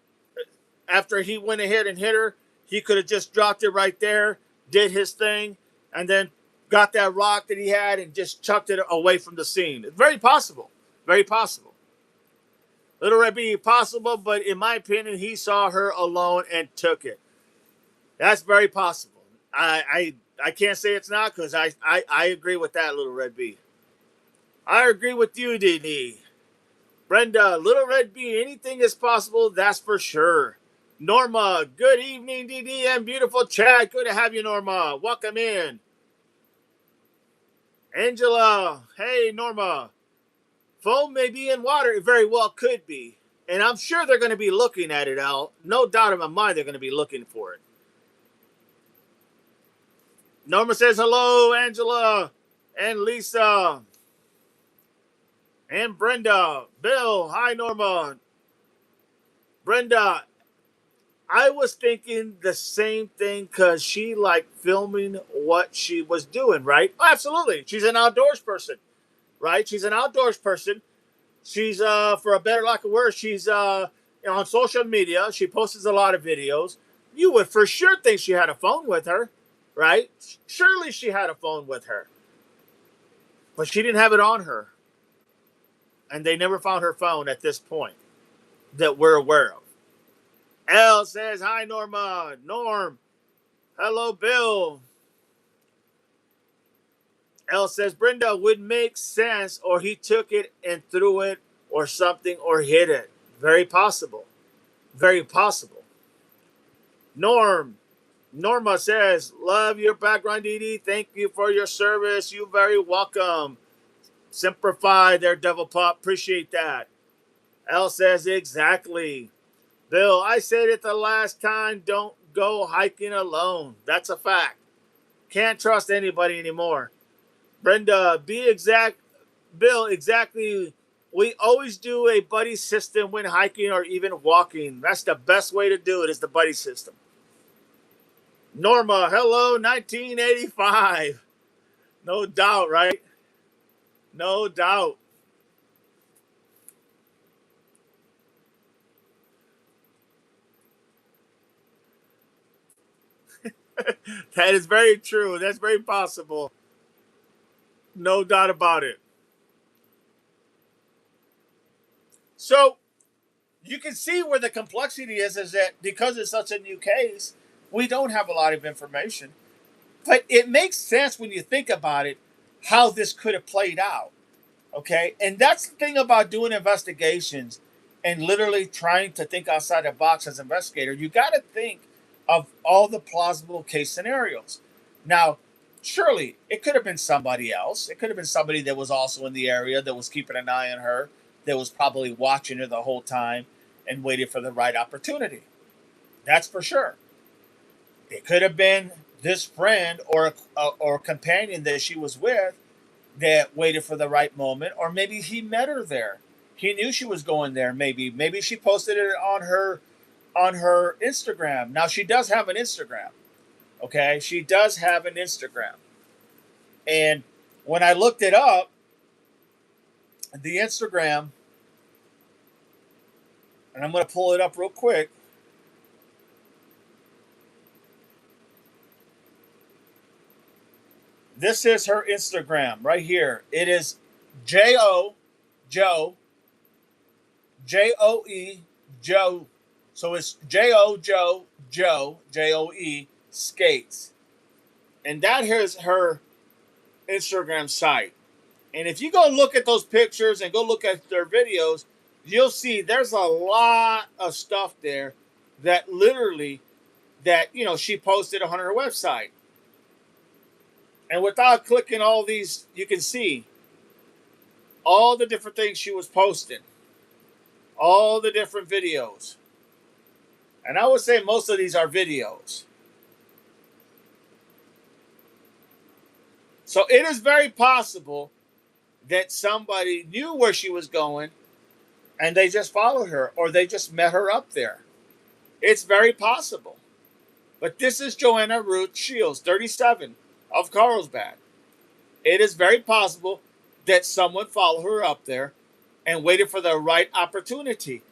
Speaker 1: After he went ahead and hit her, he could have just dropped it right there, did his thing, and then got that rock that he had and just chucked it away from the scene. It's very possible. Very possible. Little Red B, possible, but in my opinion, he saw her alone and took it. That's very possible. I can't say it's not because I agree with that, Little Red B. I agree with you, DD. Brenda, Little Red B, anything is possible, that's for sure. Norma, good evening, DD, and beautiful chat. Good to have you, Norma. Welcome in. Angela, hey, Norma. Foam may be in water. It very well could be. And I'm sure they're going to be looking at it, Al. No doubt in my mind they're going to be looking for it. Norma says hello, Angela and Lisa and Brenda. Bill, hi, Norma. Brenda, I was thinking the same thing because she liked filming what she was doing, right? Oh, absolutely. She's an outdoors person, right? She's an outdoors person. She's, for a better lack of words, she's on social media. She posts a lot of videos. You would for sure think she had a phone with her, right? Surely she had a phone with her. But she didn't have it on her. And they never found her phone at this point that we're aware of. L says, hi, Norma. Norm. Hello, Bill. L says, Brenda, would make sense, or he took it and threw it or something or hid it. Very possible. Very possible. Norma says, love your background, Dee. Thank you for your service. You're very welcome. Simplify there, Devil Pop. Appreciate that. L says, exactly. Bill, I said it the last time, don't go hiking alone. That's a fact. Can't trust anybody anymore. Brenda, be exact. Bill, exactly. We always do a buddy system when hiking or even walking. That's the best way to do it, is the buddy system. Norma, hello, 1985. No doubt, right? No doubt. That is very true. That's very possible. No doubt about it. So you can see where the complexity is that because it's such a new case, we don't have a lot of information. But it makes sense when you think about it, how this could have played out. Okay. And that's the thing about doing investigations and literally trying to think outside the box as an investigator. You got to think of all the plausible case scenarios. Now, surely it could have been somebody else. It could have been somebody that was also in the area that was keeping an eye on her. that was probably watching her the whole time and waited for the right opportunity. That's for sure. It could have been this friend or companion that she was with that waited for the right moment, or maybe he met her there. He knew she was going there. Maybe she posted it on her Instagram. Now she does have an Instagram. Okay, she does have an Instagram, and when I looked it up, the Instagram, and I'm going to pull it up real quick. This is her Instagram right here. It is Joe Joe Joe. So it's Joe skates, and that here's her Instagram site. And if you go look at those pictures and go look at their videos, you'll see there's a lot of stuff there that literally that she posted on her website. And without clicking all these, you can see all the different things she was posting, all the different videos. And I would say most of these are videos. So it is very possible that somebody knew where she was going and they just followed her or they just met her up there. It's very possible. But this is Joanna Ruth Shields, 37, of Carlsbad. It is very possible that someone followed her up there and waited for the right opportunity.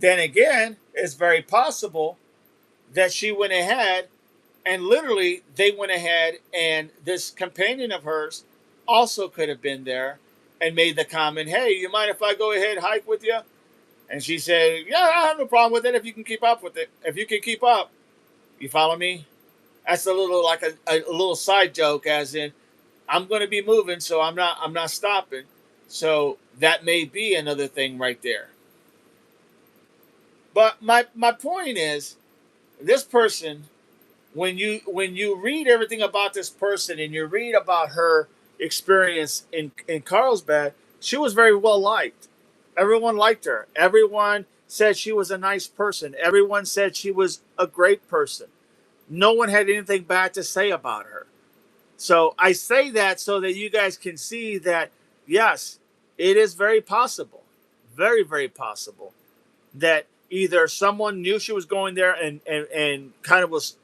Speaker 1: Then again, it's very possible that she went ahead and literally they went ahead and this companion of hers also could have been there and made the comment, "Hey, you mind if I go ahead and hike with you?" And she said, "Yeah, I have no problem with it if you can keep up with it. If you can keep up." You follow me? That's a little like a little side joke, as in, I'm going to be moving, so I'm not stopping. So that may be another thing right there. But my point is, this person, when you read everything about this person and you read about her experience in Carlsbad, she was very well liked. Everyone liked her. Everyone said she was a nice person. Everyone said she was a great person. No one had anything bad to say about her. So I say that so that you guys can see that, yes, it is very possible, very, very possible that either someone knew she was going there and kind of was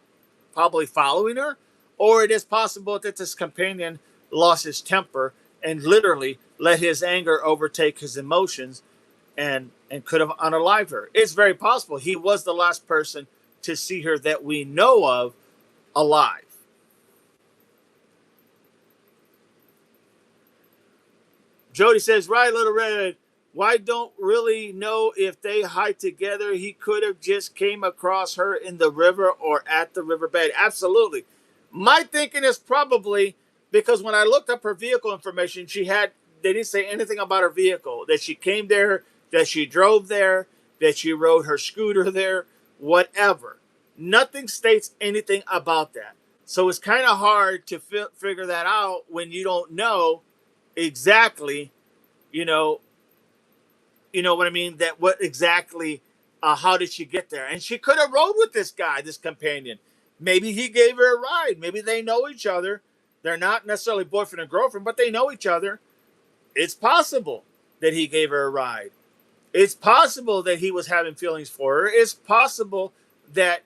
Speaker 1: probably following her, or it is possible that this companion lost his temper and literally let his anger overtake his emotions and could have unalived her. It's very possible he was the last person to see her that we know of alive. Jody says, "Right, Little Red. Why don't really know if they hiked together. He could have just came across her in the river or at the riverbed." Absolutely. My thinking is probably because when I looked up her vehicle information, they didn't say anything about her vehicle. That she came there, that she drove there, that she rode her scooter there, whatever. Nothing states anything about that. So it's kind of hard to figure that out when you don't know exactly, you know, you know what I mean? That what exactly, how did she get there? And she could have rode with this guy, this companion. Maybe he gave her a ride. Maybe they know each other. They're not necessarily boyfriend and girlfriend, but they know each other. It's possible that he gave her a ride. It's possible that he was having feelings for her. It's possible that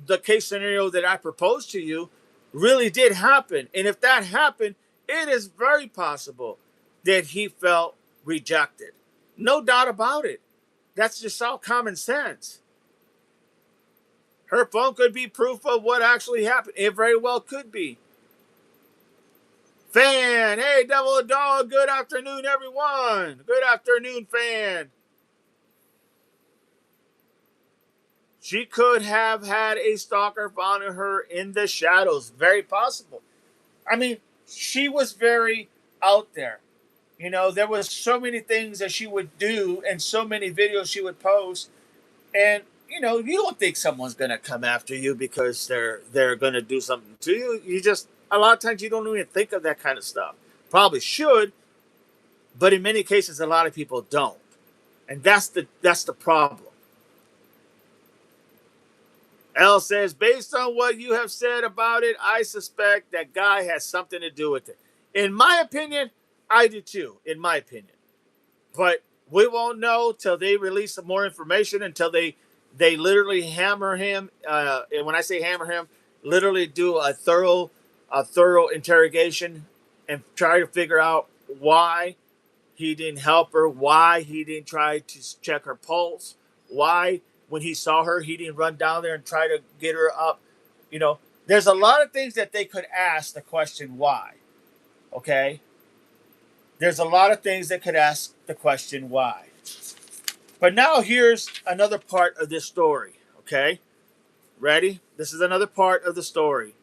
Speaker 1: the case scenario that I proposed to you really did happen. And if that happened, it is very possible that he felt rejected. No doubt about it. That's just all common sense. Her phone could be proof of what actually happened. It very well could be. Fan, hey, Devil a Dog, good afternoon, everyone. Good afternoon, Fan. She could have had a stalker following her in the shadows. Very possible. I mean, she was very out there. You know, there was so many things that she would do and so many videos she would post. And, you know, you don't think someone's going to come after you because they're going to do something to you. You just, a lot of times you don't even think of that kind of stuff. Probably should, but in many cases, a lot of people don't. And that's the problem. L says, based on what you have said about it, I suspect that guy has something to do with it. In my opinion, I do too, in my opinion. But we won't know till they release some more information, until they literally hammer him. And when I say hammer him, literally do a thorough interrogation and try to figure out why he didn't help her, why he didn't try to check her pulse, why when he saw her he didn't run down there and try to get her up. You know, there's a lot of things that they could ask the question why. Okay, there's a lot of things that could ask the question why. But now here's another part of this story. Okay, ready? This is another part of the story.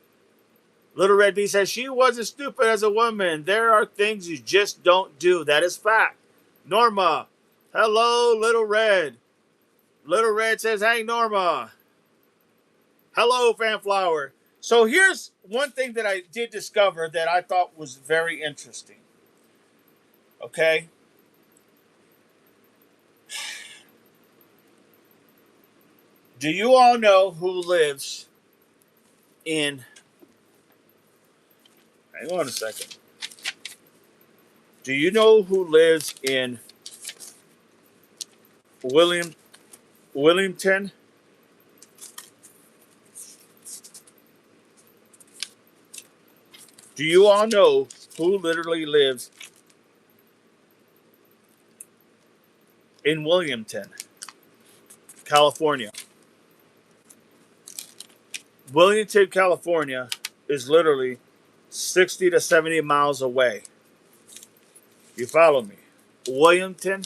Speaker 1: Little Red B says she wasn't stupid as a woman. There are things you just don't do. That is fact. Norma, hello, Little Red. Little Red says, hey, Norma. Hello, Fanflower. So here's one thing that I did discover that I thought was very interesting. Okay. Do you all know who lives in. Hang on a second. Do you know who lives in Williamton? Do you all know who literally lives in Williamton, California? Williamton, California is literally 60 to 70 miles away. You follow me? Williamton,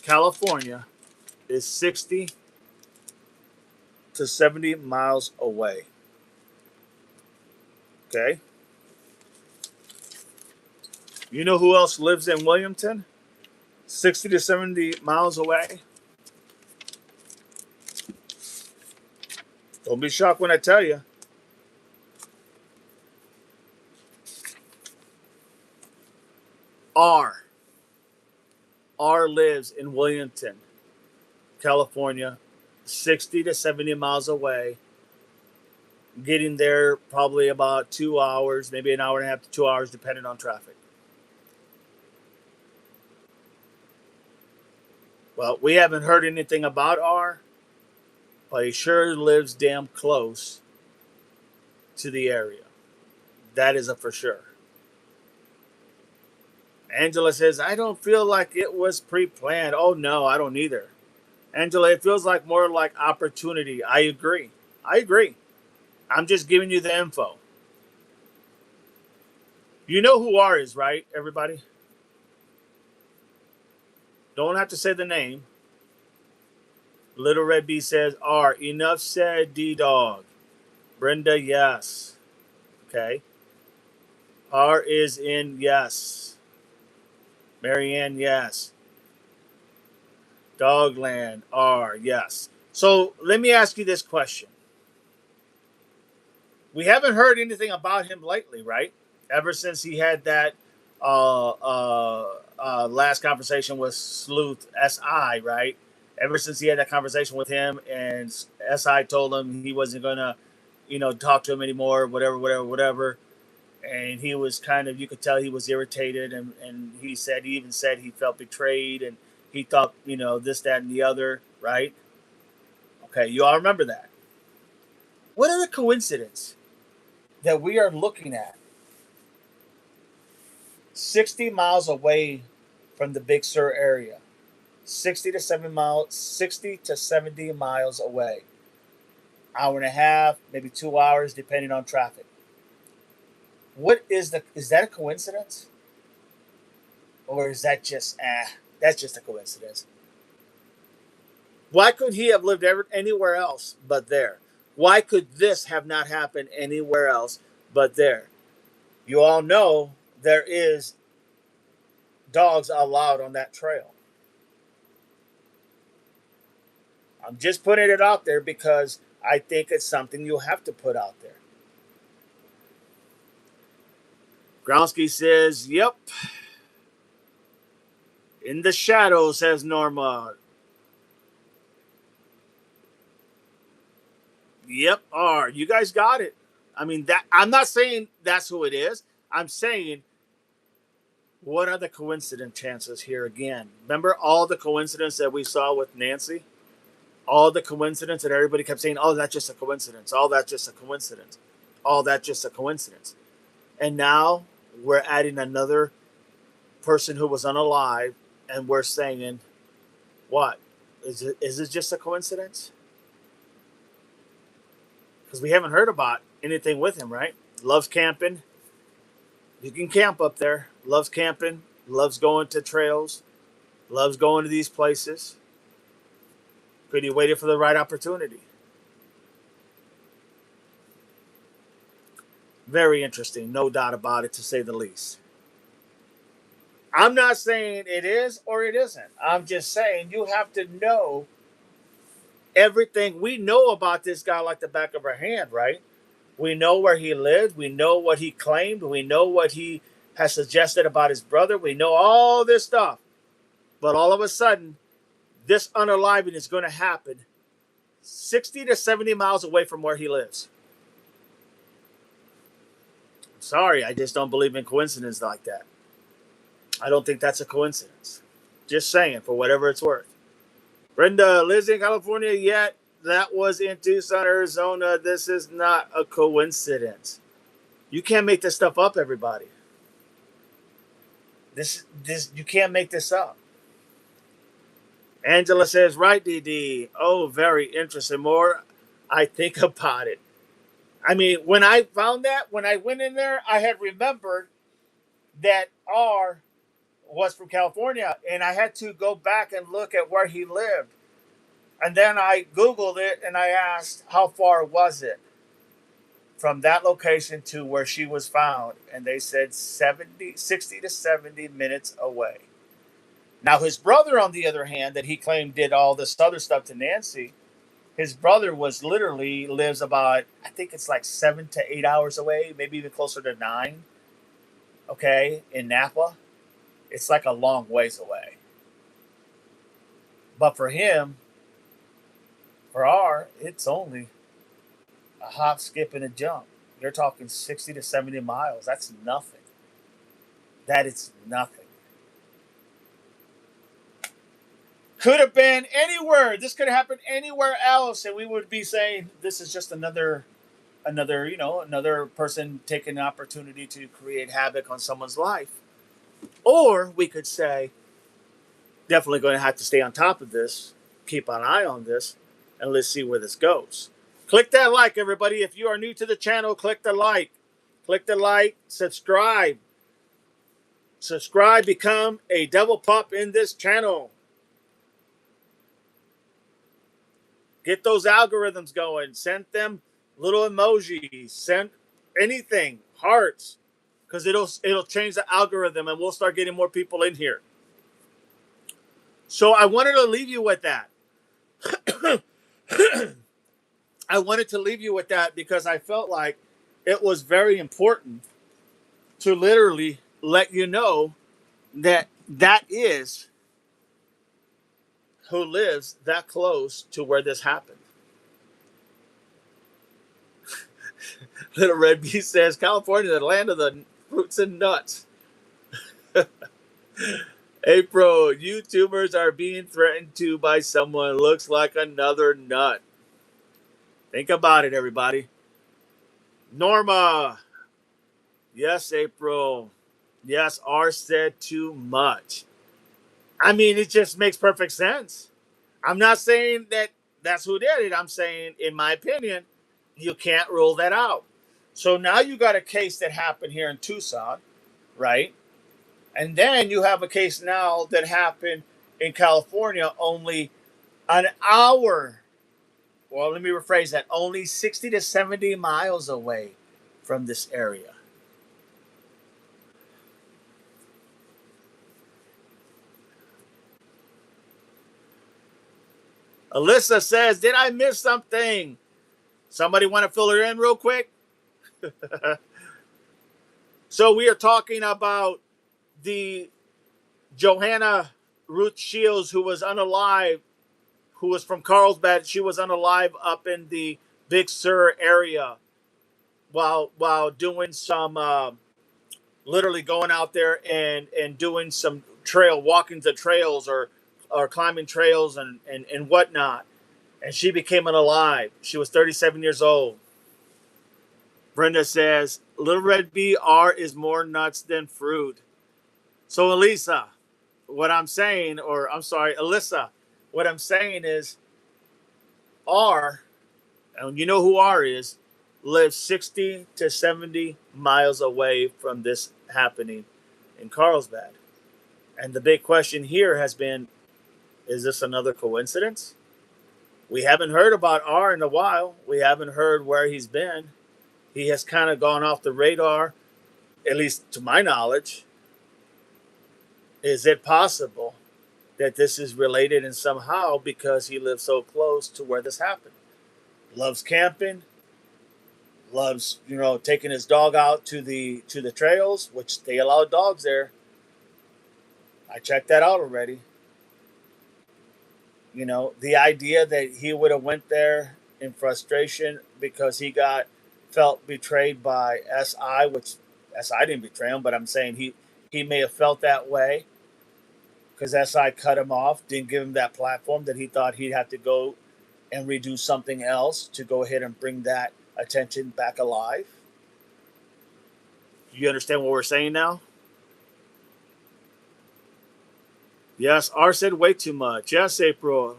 Speaker 1: California is 60 to 70 miles away. Okay? You know who else lives in Williamton? 60 to 70 miles away. Don't be shocked when I tell you. R. R lives in Williamton, California, 60 to 70 miles away. Getting there probably about 2 hours, maybe an hour and a half to 2 hours, depending on traffic. Well, we haven't heard anything about R, but he sure lives damn close to the area. That is a for sure. Angela says, I don't feel like it was pre-planned. Oh, no, I don't either. Angela, it feels like more like opportunity. I agree. I agree. I'm just giving you the info. You know who R is, right, everybody? Don't have to say the name. Little Red B says, R. Enough said, D-Dog. Brenda, yes. Okay. R is in, yes. Marianne, yes. Dogland, R, yes. So let me ask you this question. We haven't heard anything about him lately, right? Ever since he had that last conversation with Sleuth SI, right? Ever since he had that conversation with him, and SI told him he wasn't gonna, talk to him anymore, whatever. And he was kind of, you could tell he was irritated, and he even said he felt betrayed, and he thought, this, that, and the other, right? Okay, you all remember that. What are the coincidence that we are looking at 60 miles away from the Big Sur area? 60 to 70 miles away. Hour and a half, maybe 2 hours, depending on traffic. Is that a coincidence? Or is that just, that's just a coincidence? Why could he have lived anywhere else but there? Why could this have not happened anywhere else but there? You all know there is dogs allowed on that trail. I'm just putting it out there because I think it's something you'll have to put out there. Gronsky says, yep. In the shadow, says Norma. Yep, R. You guys got it. I mean that I'm not saying that's who it is. I'm saying what are the coincidence chances here again? Remember all the coincidence that we saw with Nancy? All the coincidence that everybody kept saying, oh, that's just a coincidence. All that's just a coincidence. All that's just a coincidence. And now we're adding another person who was unalive and we're saying, what? Is it just a coincidence? Because we haven't heard about anything with him, right? Loves camping. You can camp up there. Loves camping. Loves going to trails. Loves going to these places. Could he waited for the right opportunity? Very interesting, no doubt about it, to say the least. I'm not saying it is or it isn't. I'm just saying you have to know everything. We know about this guy like the back of our hand, right? We know where he lived. We know what he claimed. We know what he has suggested about his brother. We know all this stuff. But all of a sudden, this unaliving is going to happen 60 to 70 miles away from where he lives. I'm sorry, I just don't believe in coincidence like that. I don't think that's a coincidence. Just saying, for whatever it's worth. Brenda lives in California, yet that was in Tucson, Arizona. This is not a coincidence. You can't make this stuff up, everybody. This you can't make this up. Angela says, right, DD. Oh, very interesting. More I think about it. I mean, when I found that, when I went in there, I had remembered that R was from California, and I had to go back and look at where he lived. And then I Googled it and I asked, how far was it from that location to where she was found? And they said 60 to 70 minutes away. Now, his brother, on the other hand, that he claimed did all this other stuff to Nancy, his brother lives about, I think it's like 7 to 8 hours away, maybe even closer to 9, okay, in Napa. It's like a long ways away. But for him, for R, it's only a hop, skip, and a jump. You're talking 60 to 70 miles. That's nothing. That is nothing. Could have been anywhere. This could have happened anywhere else, and we would be saying this is just another another person taking an opportunity to create havoc on someone's life. Or we could say, definitely going to have to stay on top of this, keep an eye on this, and let's see where this goes. Click that like, everybody. If you are new to the channel, click the like. Click the like, subscribe. Subscribe, become a devil pup in this channel. Get those algorithms going. Send them little emojis. Send anything, hearts, because it'll change the algorithm and we'll start getting more people in here. So I wanted to leave you with that. I wanted to leave you with that because I felt like it was very important to literally let you know that that is who lives that close to where this happened. Little Red Bee says, California, the land of the fruits and nuts. April, YouTubers are being threatened to by someone looks like another nut. Think about it, everybody. Norma. Yes, April. Yes, R said too much. I mean, it just makes perfect sense. I'm not saying that that's who did it. I'm saying, in my opinion, you can't rule that out. So now you got a case that happened here in Tucson, right? And then you have a case now that happened in California only an hour. Well, let me rephrase that. Only 60 to 70 miles away from this area. Alyssa says, did I miss something? Somebody want to fill her in real quick? So we are talking about the Johanna Ruth Shields, who was unalive, who was from Carlsbad. She was unalive up in the Big Sur area while doing some literally going out there and doing some trail walking the trails or climbing trails and whatnot. And she became unalive. She was 37 years old. Brenda says, Little Red BR is more nuts than fruit. So, Elisa, what I'm saying, or I'm sorry, Alyssa, what I'm saying is R, and you know who R is, lives 60 to 70 miles away from this happening in Carlsbad. And the big question here has been, is this another coincidence? We haven't heard about R in a while. We haven't heard where he's been. He has kind of gone off the radar, at least to my knowledge. Is it possible that this is related in somehow because he lives so close to where this happened? Loves camping, loves taking his dog out to the trails, which they allow dogs there. I checked that out already. The idea that he would have went there in frustration because he got felt betrayed by SI, which SI didn't betray him, but I'm saying he may have felt that way because SI cut him off, didn't give him that platform that he thought he'd have to go and redo something else to go ahead and bring that attention back alive. You understand what we're saying now? Yes, R said way too much. Yes, April.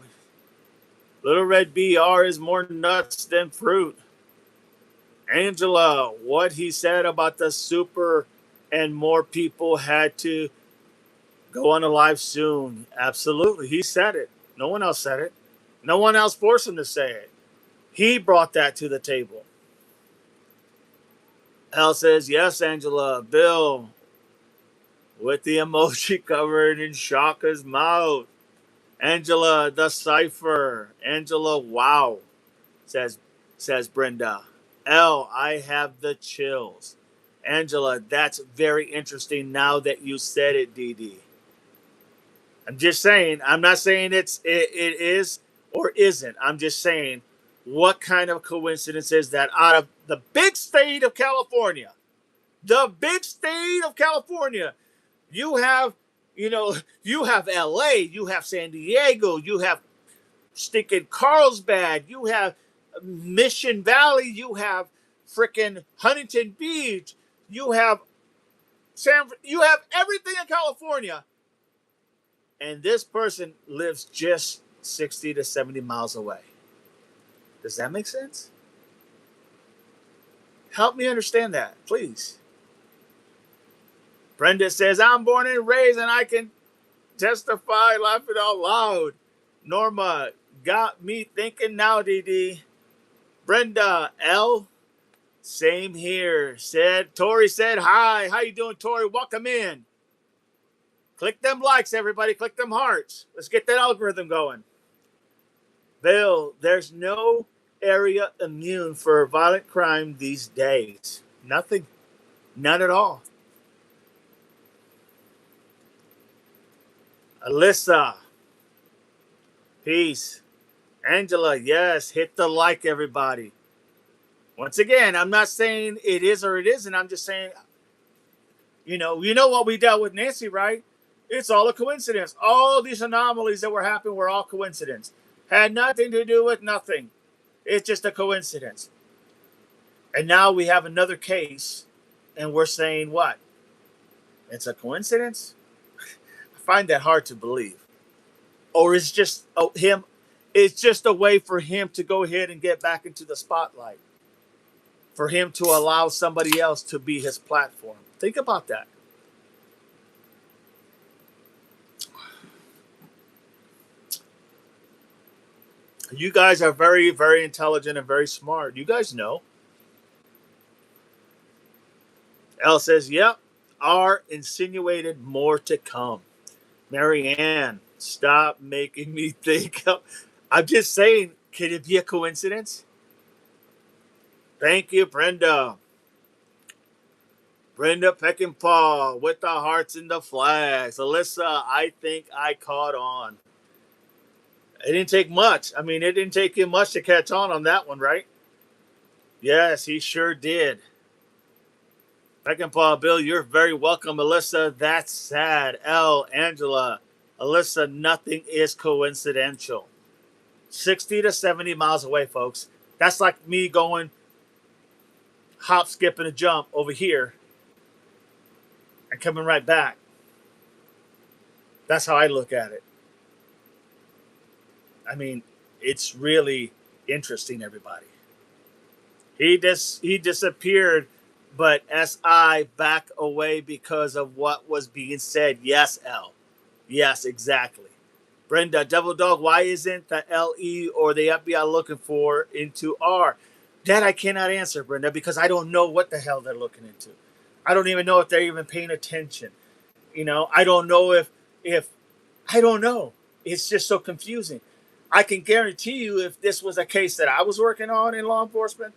Speaker 1: Little Red BR is more nuts than fruit. Angela, what he said about the super and more people had to go on a live soon. Absolutely. He said it. No one else said it. No one else forced him to say it. He brought that to the table. Al says, yes, Angela. Bill, with the emoji covered in Shaka's mouth. Angela, the cipher. Angela, wow, says Brenda. L, I have the chills. Angela, that's very interesting now that you said it, Dee Dee. I'm just saying, I'm not saying it is or isn't. I'm just saying, what kind of coincidence is that out of the big state of California? The big state of California. You have, you have LA, you have San Diego, you have stinking Carlsbad, you have Mission Valley, you have freaking Huntington Beach, you have you have everything in California. And this person lives just 60 to 70 miles away. Does that make sense? Help me understand that, please. Brenda says, I'm born and raised and I can testify laughing out loud. Norma got me thinking now, Dee. Brenda, L, same here. Tori said, hi. How you doing, Tori? Welcome in. Click them likes, everybody. Click them hearts. Let's get that algorithm going. Bill, there's no area immune for violent crime these days. Nothing. None at all. Alyssa, peace. Angela, yes, hit the like, everybody. Once again, I'm not saying it is or it isn't. I'm just saying, you know what we dealt with Nancy, right? It's all a coincidence. All these anomalies that were happening were all coincidence. Had nothing to do with nothing. It's just a coincidence. And now we have another case, and we're saying what? It's a coincidence? I find that hard to believe. Or it's just him. It's just a way for him to go ahead and get back into the spotlight. For him to allow somebody else to be his platform. Think about that. You guys are very, very intelligent and very smart. You guys know. Elle says, yep, R insinuated more to come. Marianne, stop making me think. I'm just saying, could it be a coincidence? Thank you, Brenda. Brenda Peckinpah with the hearts and the flags. Alyssa, I think I caught on. It didn't take much. I mean, it didn't take you much to catch on that one, right? Yes, he sure did. Second Paul Bill, you're very welcome, Alyssa. That's sad. L, Angela, Alyssa, nothing is coincidental. 60 to 70 miles away, folks. That's like me going hop, skip, and a jump over here and coming right back. That's how I look at it. I mean, it's really interesting, everybody. He disappeared, but SI back away because of what was being said. Yes, L. Yes, exactly. Brenda, Devil Dog, why isn't the LE or the FBI looking for into R? That I cannot answer, Brenda, because I don't know what the hell they're looking into. I don't even know if they're even paying attention. I don't know if I don't know. It's just so confusing. I can guarantee you if this was a case that I was working on in law enforcement,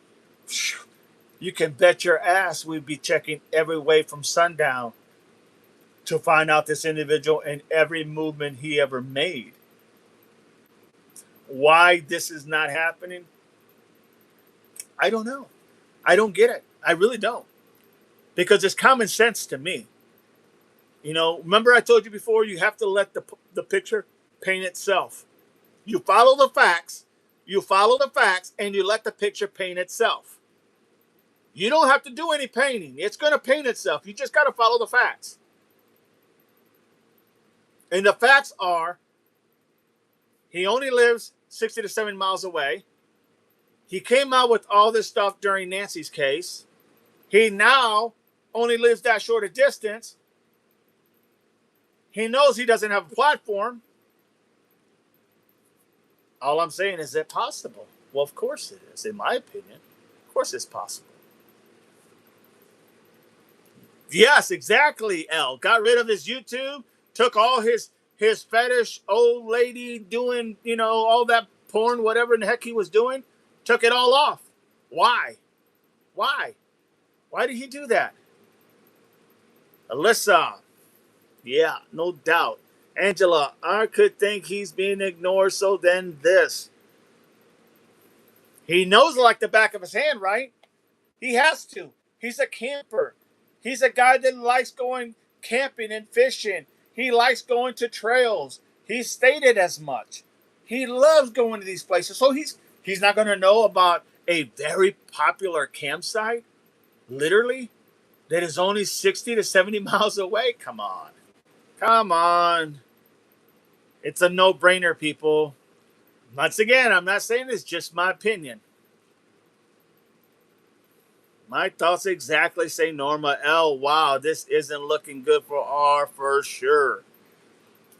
Speaker 1: you can bet your ass we'd be checking every way from sundown to find out this individual and every movement he ever made. Why this is not happening, I don't know. I don't get it. I really don't. Because it's common sense to me. Remember I told you before, you have to let the picture paint itself. You follow the facts, and you let the picture paint itself. You don't have to do any painting. It's going to paint itself. You just got to follow the facts. And the facts are he only lives 60 to 70 miles away. He came out with all this stuff during Nancy's case. He now only lives that short a distance. He knows he doesn't have a platform. All I'm saying is it possible? Well, of course it is, in my opinion. Of course it's possible. Yes, exactly, L. Got rid of his YouTube, took all his fetish old lady doing, all that porn, whatever in the heck he was doing, took it all off. Why? Why? Why did he do that? Alyssa, yeah, no doubt. Angela, I could think he's being ignored, so then this. He knows like the back of his hand, right? He has to. He's a camper. He's a guy that likes going camping and fishing. He likes going to trails. He stated as much. He loves going to these places. So he's not going to know about a very popular campsite, literally, that is only 60 to 70 miles away. Come on. Come on. It's a no-brainer, people. Once again, I'm not saying it's just my opinion. My thoughts exactly, say Norma L. Wow, this isn't looking good for R for sure.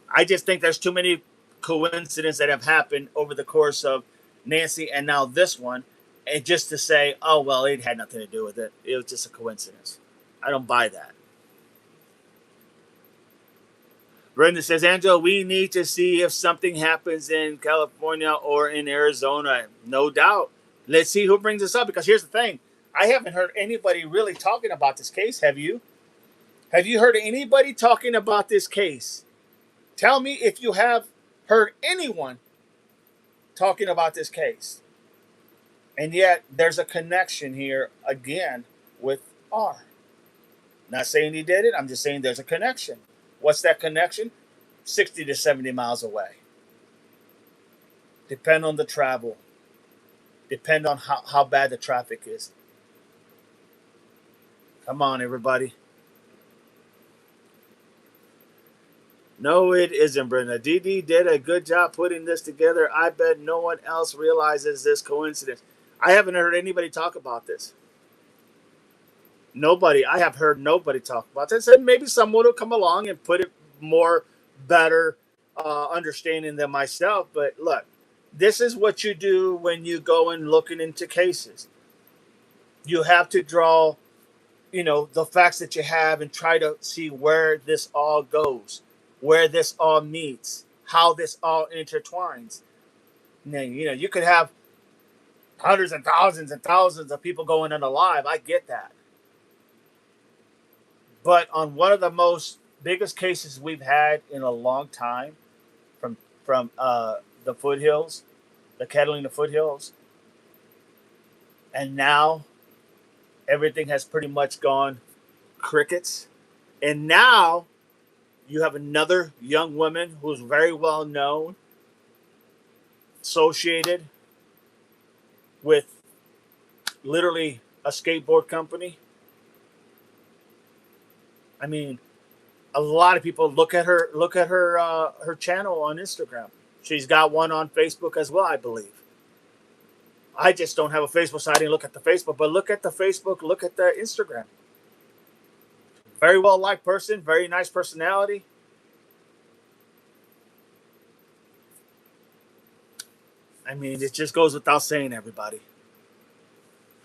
Speaker 1: I just think there's too many coincidences that have happened over the course of Nancy and now this one. And just to say, oh, well, it had nothing to do with it. It was just a coincidence. I don't buy that. Brenda says, Angela, we need to see if something happens in California or in Arizona. No doubt. Let's see who brings this up, because here's the thing. I haven't heard anybody really talking about this case. Have you? Have you heard anybody talking about this case? Tell me if you have heard anyone talking about this case. And yet, there's a connection here again with R. Not saying he did it. I'm just saying there's a connection. What's that connection? 60 to 70 miles away. Depend on the travel. Depend on how bad the traffic is. Come on, everybody. No, it isn't, Brenda. DD did a good job putting this together. I bet no one else realizes this coincidence. I haven't heard anybody talk about this. Nobody. I have heard nobody talk about this. And maybe someone will come along and put it more better understanding than myself. But look, this is what you do when you go and looking into cases. You have to draw, the facts that you have and try to see where this all goes, where this all meets, how this all intertwines. And then, you could have hundreds and thousands of people going on live. I get that. But on one of the most biggest cases we've had in a long time from the foothills, the Catalina foothills, And now everything has pretty much gone crickets. And now you have another young woman who's very well known, associated with literally a skateboard company. I mean, a lot of people look at her channel on Instagram. She's got one on Facebook as well, I believe. I just don't have a Facebook, so I didn't look at the Facebook. But look at the Facebook, look at the Instagram. Very well liked person, very nice personality. I mean, it just goes without saying, everybody.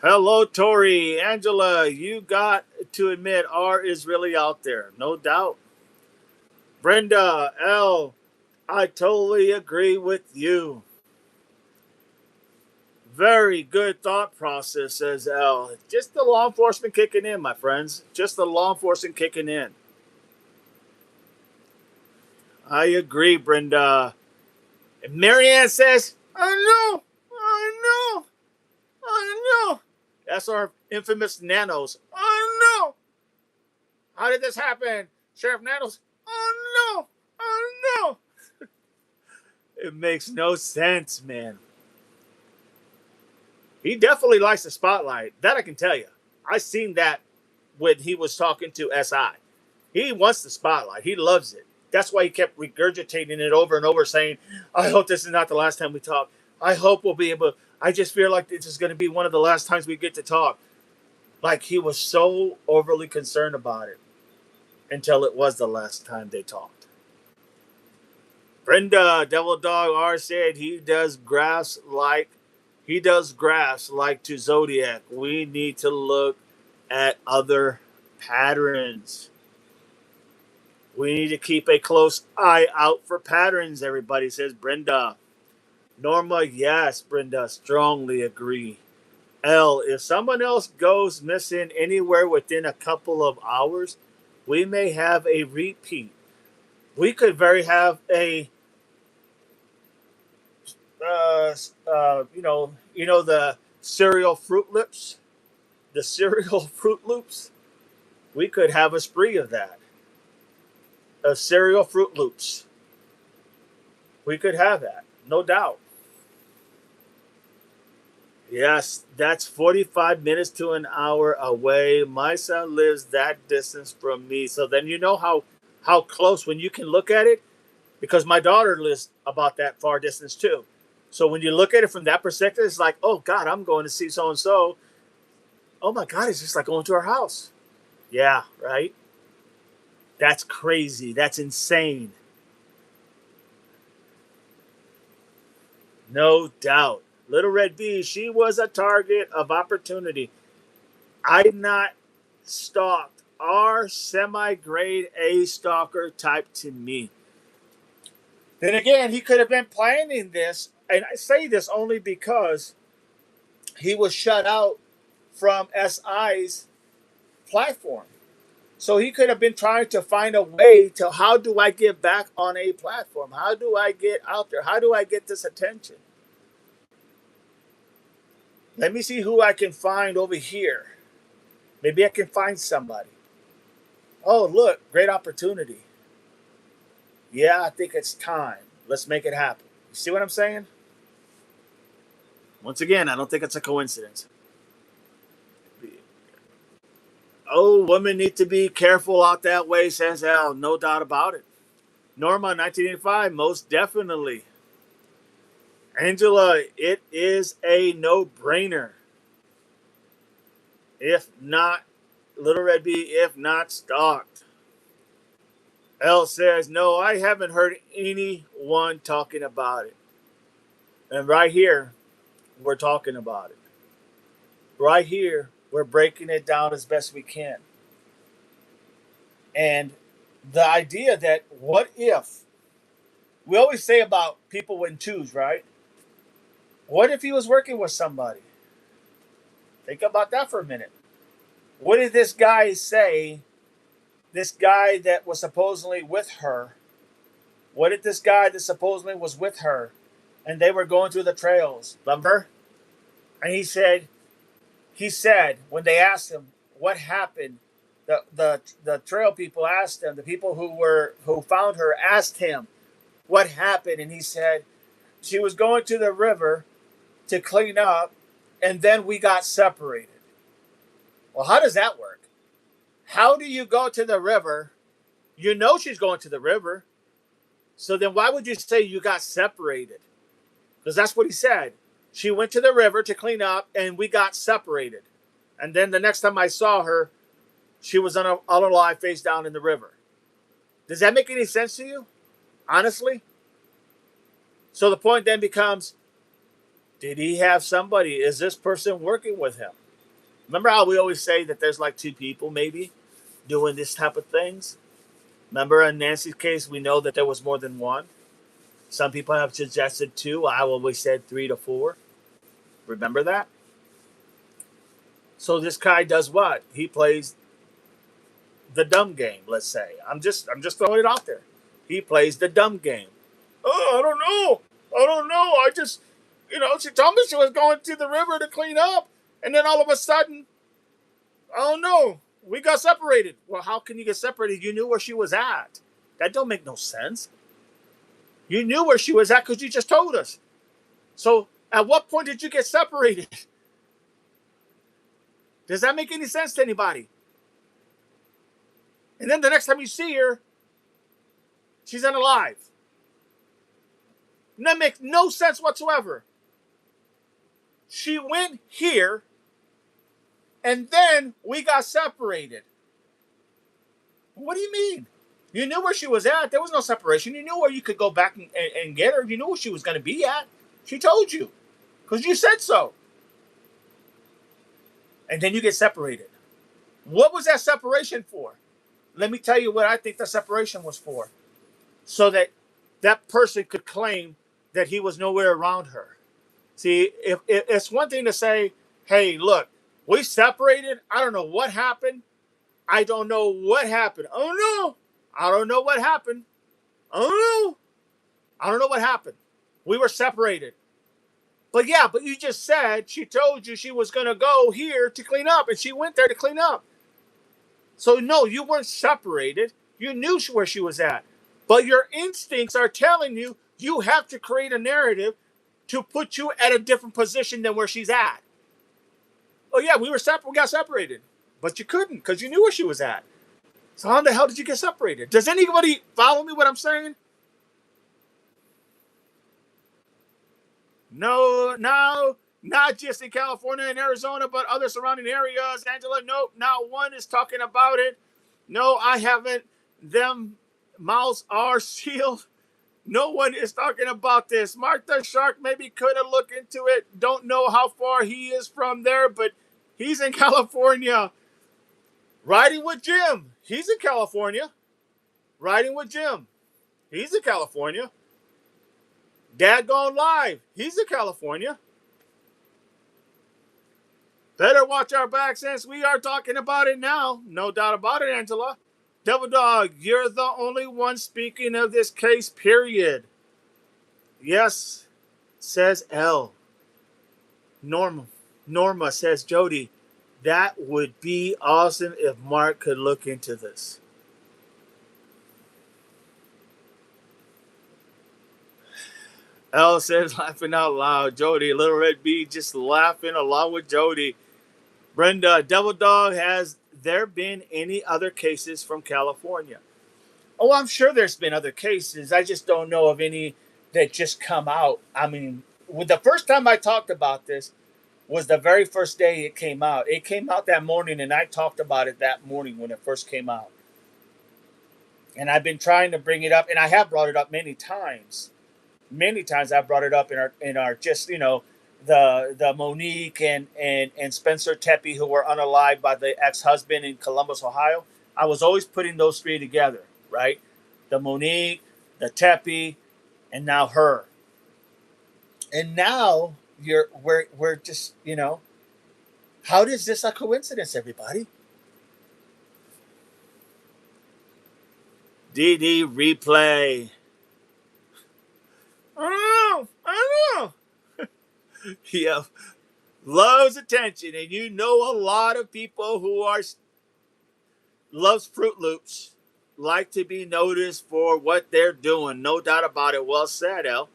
Speaker 1: Hello, Tori, Angela. You got to admit, R is really out there, no doubt. Brenda L, I totally agree with you. Very good thought process, says L. Just the law enforcement kicking in, my friends. Just the law enforcement kicking in. I agree, Brenda. And Marianne says, I know, I know, I know. That's our infamous Nanos. I know. How did this happen? Sheriff Nanos, oh no, oh no. It makes no sense, man. He definitely likes the spotlight. That I can tell you. I seen that when he was talking to SI. He wants the spotlight. He loves it. That's why he kept regurgitating it over and over, saying, I hope this is not the last time we talk. I hope we'll be able. I just feel like this is going to be one of the last times we get to talk. Like he was so overly concerned about it until it was the last time they talked. Brenda, Devil Dog R said he does graphs like to Zodiac. We need to look at other patterns. We need to keep a close eye out for patterns, everybody, says Brenda. Norma, yes, Brenda, strongly agree. L, if someone else goes missing anywhere within a couple of hours, we may have a repeat. We could very have a, the cereal Fruit Loops, the cereal Fruit Loops. We could have a spree of that, of cereal Fruit Loops. We could have that, no doubt. Yes, that's 45 minutes to an hour away. My son lives that distance from me. So then you know how close when you can look at it, because my daughter lives about that far distance too. So when you look at it from that perspective, it's like, oh God, I'm going to see so and so. Oh my God, it's just like going to our house. Yeah, right? That's crazy. That's insane. No doubt. Little Red Bee, she was a target of opportunity. I not stalked. Our semi-grade A stalker type to me. Then again, he could have been planning this, and I say this only because he was shut out from SI's platform. So he could have been trying to find a way to, how do I get back on a platform? How do I get out there? How do I get this attention? Let me see who I can find over here. Maybe I can find somebody. Oh, look, great opportunity. Yeah, I think it's time. Let's make it happen. You see what I'm saying? Once again, I don't think it's a coincidence. Oh, women need to be careful out that way, says Al. No doubt about it. Norma, 1985, most definitely. Angela, it is a no-brainer. If not, Little Red Bee, if not stalked. L says, no, I haven't heard anyone talking about it. And right here, we're talking about it. Right here, we're breaking it down as best we can. And the idea that, what if, we always say about people in twos, right? What if he was working with somebody? Think about that for a minute. What did this guy say? This guy that was supposedly with her. What did this guy that supposedly was with her, and they were going through the trails, remember? And he said, he said when they asked him what happened, the trail people asked him, the people who found her asked him what happened, and he said she was going to the river to clean up, and then we got separated. Well, how does that work? How do you go to the river? You know she's going to the river. So then why would you say you got separated? Because that's what he said. She went to the river to clean up and we got separated. And then the next time I saw her, she was unalive face down in the river. Does that make any sense to you? Honestly? So the point then becomes, did he have somebody? Is this person working with him? Remember how we always say that there's like two people maybe doing this type of things? Remember in Nancy's case, we know that there was more than one. Some people have suggested two. I always said 3 to 4. Remember that? So this guy does what? He plays the dumb game, let's say. I'm just throwing it out there. He plays the dumb game. Oh, I don't know. I don't know. I just she told me she was going to the river to clean up. And then all of a sudden, I don't know. We got separated. Well, how can you get separated? You knew where she was at. That don't make no sense. You knew where she was at because you just told us. So at what point did you get separated? Does that make any sense to anybody? And then the next time you see her, she's unalive. And that makes no sense whatsoever. She went here, and then we got separated. What do you mean? You knew where she was at. There was no separation. You knew where you could go back and get her. You knew where she was going to be at. She told you. Because you said so. And then you get separated. What was that separation for? Let me tell you what I think the separation was for. So that that person could claim that he was nowhere around her. See, if it's one thing to say, hey, look, we separated. I don't know what happened. I don't know what happened. Oh, no. I don't know what happened. Oh, no. I don't know what happened. We were separated. But yeah, but you just said she told you she was going to go here to clean up, and she went there to clean up. So no, you weren't separated. You knew where she was at. But your instincts are telling you you have to create a narrative to put you at a different position than where she's at. Oh yeah, we got separated. But you couldn't because you knew where she was at. So how the hell did you get separated? Does anybody follow me what I'm saying? No, not just in California and Arizona, but other surrounding areas. Angela, no, not one is talking about it. No, I haven't. Them mouths are sealed. No one is talking about this. Mark the Shark maybe could have looked into it. Don't know how far he is from there, but he's in California. Riding with Jim. He's in California. Riding with Jim. He's in California. Dad Gone Live. He's in California. Better watch our back since we are talking about it now. No doubt about it, Angela. Devil Dog, you're the only one speaking of this case, period. Yes, says L. Norma says, Jody, that would be awesome if Mark could look into this. L says, laughing out loud. Jody, Little Red B just laughing along with Jody. Brenda, Devil Dog, has there been any other cases from California? Oh, I'm sure there's been other cases. I just don't know of any that just come out. I mean, the first time I talked about this was the very first day it came out. It came out that morning, and I talked about it that morning when it first came out. And I've been trying to bring it up, and I have brought it up many times. Many times I've brought it up in our just the Monique and Spencer Tepe, who were unalived by the ex-husband in Columbus, Ohio. I was always putting those three together, right? The Monique, the Tepe, and now her. And now we're just how is this a coincidence, everybody? DD replay. I don't know. Yeah. Loves attention, and you know a lot of people who are loves Fruit Loops like to be noticed for what they're doing. No doubt about it. Well said, L.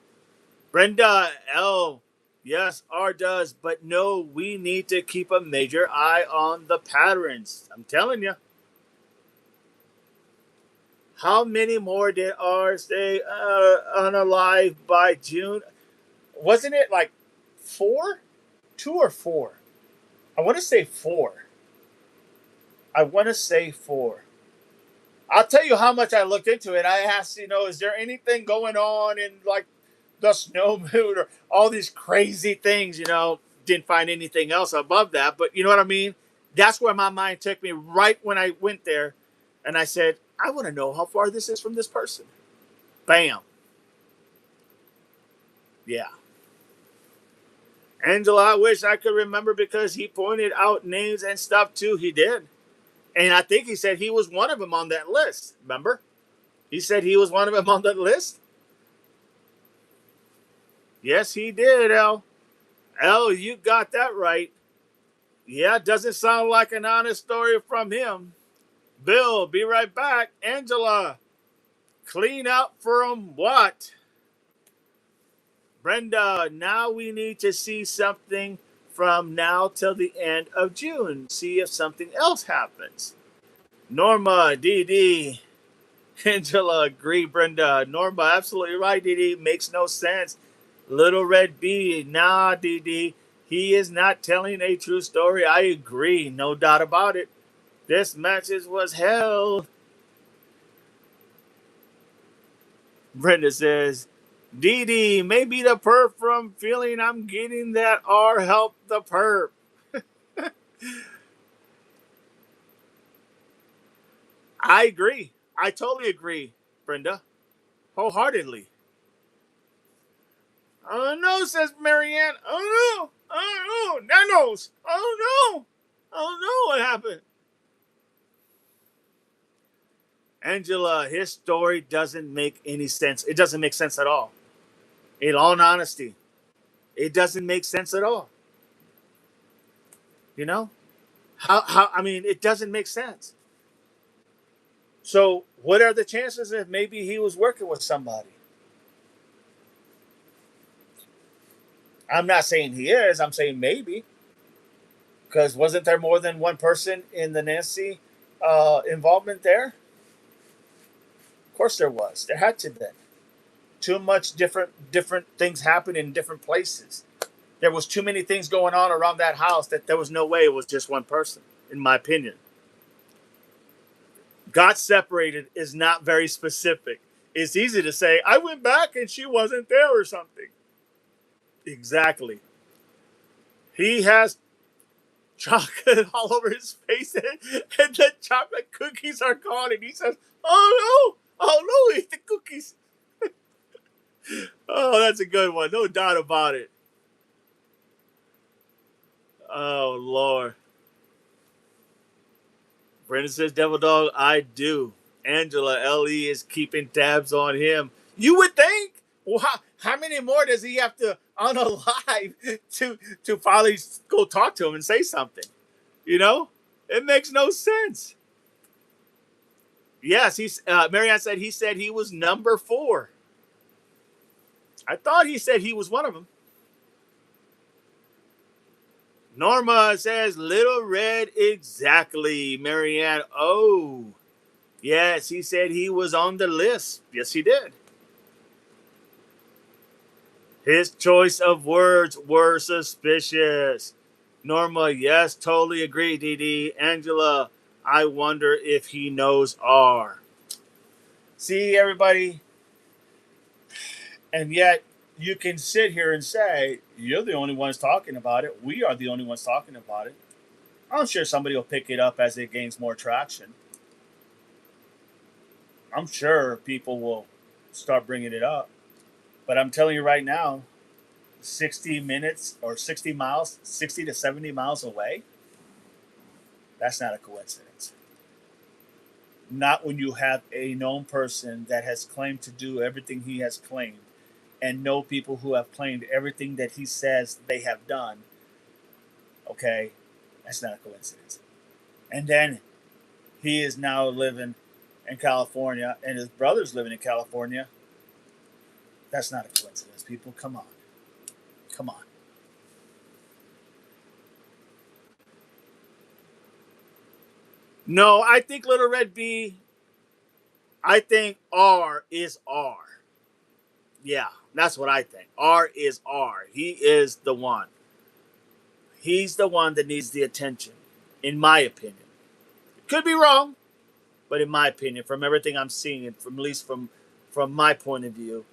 Speaker 1: Brenda L. Yes, R does, but no, we need to keep a major eye on the patterns. I'm telling you. How many more did R stay unalive by June? Wasn't it like four? Two or four? I want to say four. I want to say four. I'll tell you how much I looked into it. I asked, is there anything going on in like the snow moon or all these crazy things? Didn't find anything else above that, but you know what I mean? That's where my mind took me right when I went there. And I said, I want to know how far this is from this person. Bam. Yeah. Angela, I wish I could remember because he pointed out names and stuff too. He did. And I think he said he was one of them on that list. Remember? He said he was one of them on that list. Yes, he did, L. L, you got that right. Yeah, doesn't sound like an honest story from him. Bill, be right back. Angela, clean up from what? Brenda, now we need to see something from now till the end of June. See if something else happens. Norma, DD, Angela, agree, Brenda. Norma, absolutely right, DD. Makes no sense. Little Red B, nah, DD. He is not telling a true story. I agree, no doubt about it. This matches was hell. Brenda says, DD, maybe the perp from feeling I'm getting that R helped the perp. I agree. I totally agree, Brenda. Wholeheartedly. Oh no, says Marianne. Oh no. Oh no. Nanos. Oh no. Oh no, what happened? Angela, his story doesn't make any sense. It doesn't make sense at all. In all honesty, it doesn't make sense at all. You know? I mean, it doesn't make sense. So, what are the chances that maybe he was working with somebody? I'm not saying he is. I'm saying maybe. Because wasn't there more than one person in the Nancy involvement there? Of course there was. There had to be. Too much different things happen in different places. There was too many things going on around that house that there was no way it was just one person, in my opinion. Got separated is not very specific. It's easy to say, I went back and she wasn't there or something. Exactly. He has chocolate all over his face and the chocolate cookies are gone and he says, oh no, oh no, eat the cookies. Oh, that's a good one. No doubt about it. Oh, Lord. Brendan says, Devil Dog, I do. Angela, LE is keeping tabs on him. You would think. Well, how many more does he have to unalive to finally go talk to him and say something? You know? It makes no sense. Yes, Marianne said he was number 4. I thought he said he was one of them. Norma says, Little Red, exactly. Marianne, oh. Yes, he said he was on the list. Yes, he did. His choice of words were suspicious. Norma, yes, totally agree, DD. Angela, I wonder if he knows R. See, everybody, and yet you can sit here and say, you're the only ones talking about it. We are the only ones talking about it. I'm sure somebody will pick it up as it gains more traction. I'm sure people will start bringing it up. But I'm telling you right now, 60 minutes or 60 miles, 60 to 70 miles away, that's not a coincidence. Not when you have a known person that has claimed to do everything he has claimed and know people who have claimed everything that he says they have done. Okay, that's not a coincidence. And then he is now living in California, and his brother's living in California. That's not a coincidence, people. Come on. Come on. No, I think Little Red B, I think R is R. Yeah, that's what I think. R is R. He is the one. He's the one that needs the attention, in my opinion. Could be wrong, but in my opinion, from everything I'm seeing, and from at least from my point of view,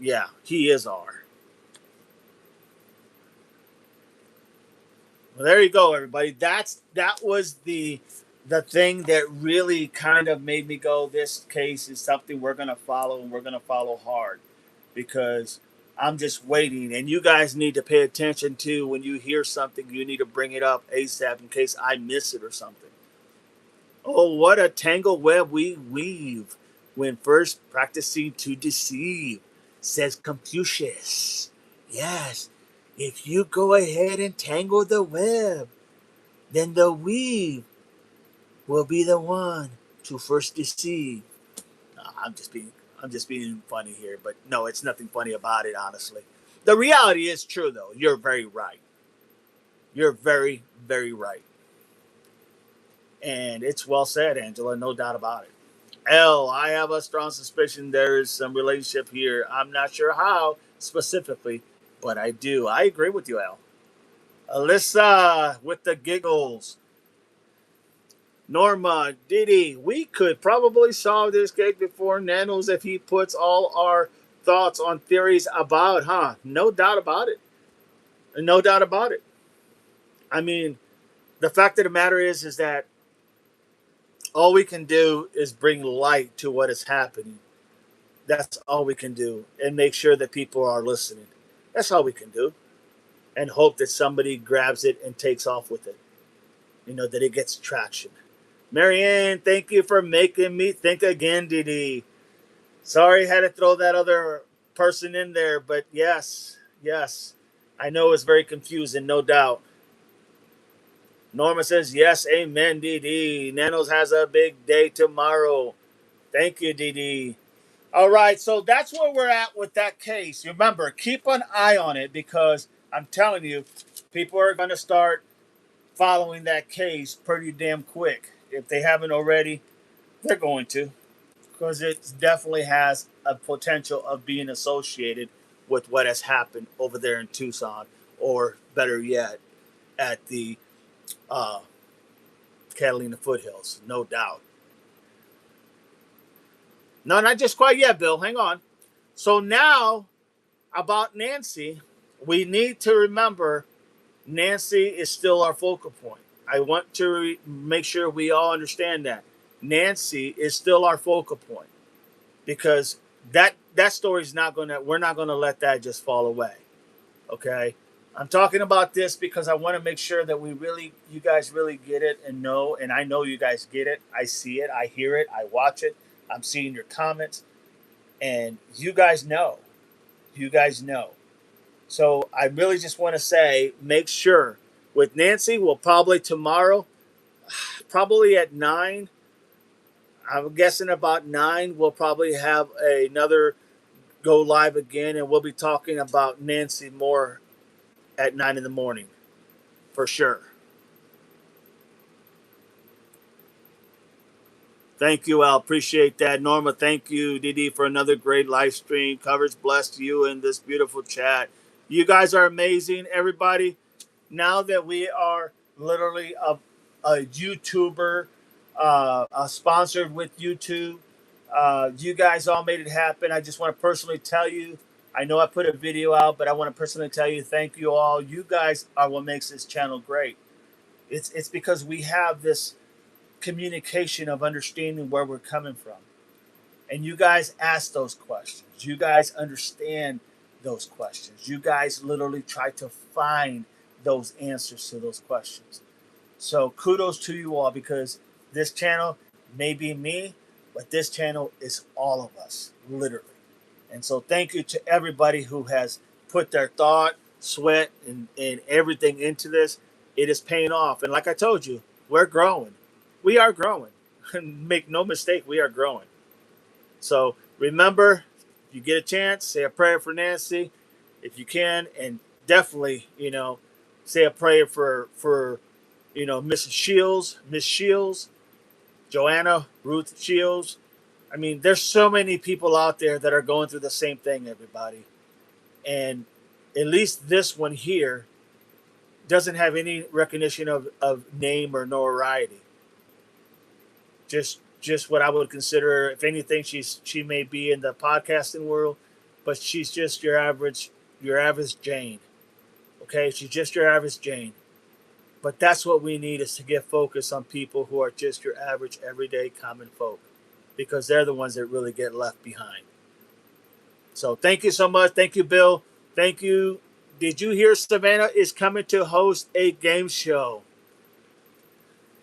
Speaker 1: yeah, he is R. Well, there you go, everybody. That was the thing that really kind of made me go, this case is something we're gonna follow, and we're gonna follow hard, because I'm just waiting. And you guys need to pay attention to, when you hear something, you need to bring it up ASAP in case I miss it or something. Oh, what a tangled web we weave when first practicing to deceive, says Confucius. Yes, if you go ahead and tangle the web, then the weave will be the one to first deceive. No, I'm just being funny here, but no, it's nothing funny about it, honestly. The reality is true, though. You're very right. You're very, very right. And it's well said, Angela, no doubt about it. L, I have a strong suspicion there is some relationship here. I'm not sure how specifically, but I do. I agree with you, L. Alyssa with the giggles. Norma, Didi, we could probably solve this case before Nanos if he puts all our thoughts on theories about, huh? No doubt about it. No doubt about it. I mean, the fact of the matter is that all we can do is bring light to what is happening. That's all we can do, and make sure that people are listening. That's all we can do, and hope that somebody grabs it and takes off with it. That it gets traction. Marianne, thank you for making me think again, Didi. Sorry, I had to throw that other person in there, but yes, yes. I know it's very confusing, no doubt. Norma says, yes, amen, Didi. Nanos has a big day tomorrow. Thank you, Didi. All right, so that's where we're at with that case. Remember, keep an eye on it, because I'm telling you, people are going to start following that case pretty damn quick. If they haven't already, they're going to, because it definitely has a potential of being associated with what has happened over there in Tucson, or better yet, at the uh, Catalina foothills, no doubt. No, not just quite yet, Bill. Hang on. So now, about Nancy, we need to remember Nancy is still our focal point. I want to make sure we all understand that Nancy is still our focal point, because that story is not gonna. We're not gonna let that just fall away. Okay, I'm talking about this because I want to make sure that you guys really get it and know. And I know you guys get it. I see it. I hear it. I watch it. I'm seeing your comments, and you guys know. You guys know. So I really just want to say, make sure with Nancy, we'll probably tomorrow, probably at 9. I'm guessing about 9, we'll probably have another go live again, and we'll be talking about Nancy more at 9 in the morning for sure. Thank you, Al. Appreciate that. Norma, thank you, Didi, for another great live stream. Covers blessed you in this beautiful chat. You guys are amazing, everybody. Now that we are literally a YouTuber, sponsored with YouTube, you guys all made it happen. I just want to personally tell you, I know I put a video out, but I want to personally tell you, thank you all. You guys are what makes this channel great. It's because we have this communication of understanding where we're coming from. And you guys ask those questions. You guys understand those questions. You guys literally try to find those answers to those questions. So kudos to you all, because this channel may be me, but this channel is all of us, literally. And so thank you to everybody who has put their thought, sweat, and everything into this. it is paying off. And like I told you, we're growing. We are growing. Make no mistake, we are growing. So remember, if you get a chance, say a prayer for Nancy, if you can, and definitely, say a prayer for Mrs. Shields, Miss Shields, Joanna, Ruth Shields. I mean, there's so many people out there that are going through the same thing, everybody. And at least this one here doesn't have any recognition of name or notoriety. Just what I would consider, if anything, she may be in the podcasting world, but she's just your average Jane. Okay, she's just your average Jane. But that's what we need, is to get focused on people who are just your average, everyday, common folk, because they're the ones that really get left behind. So thank you so much. Thank you, Bill. Thank you. Did you hear Savannah is coming to host a game show?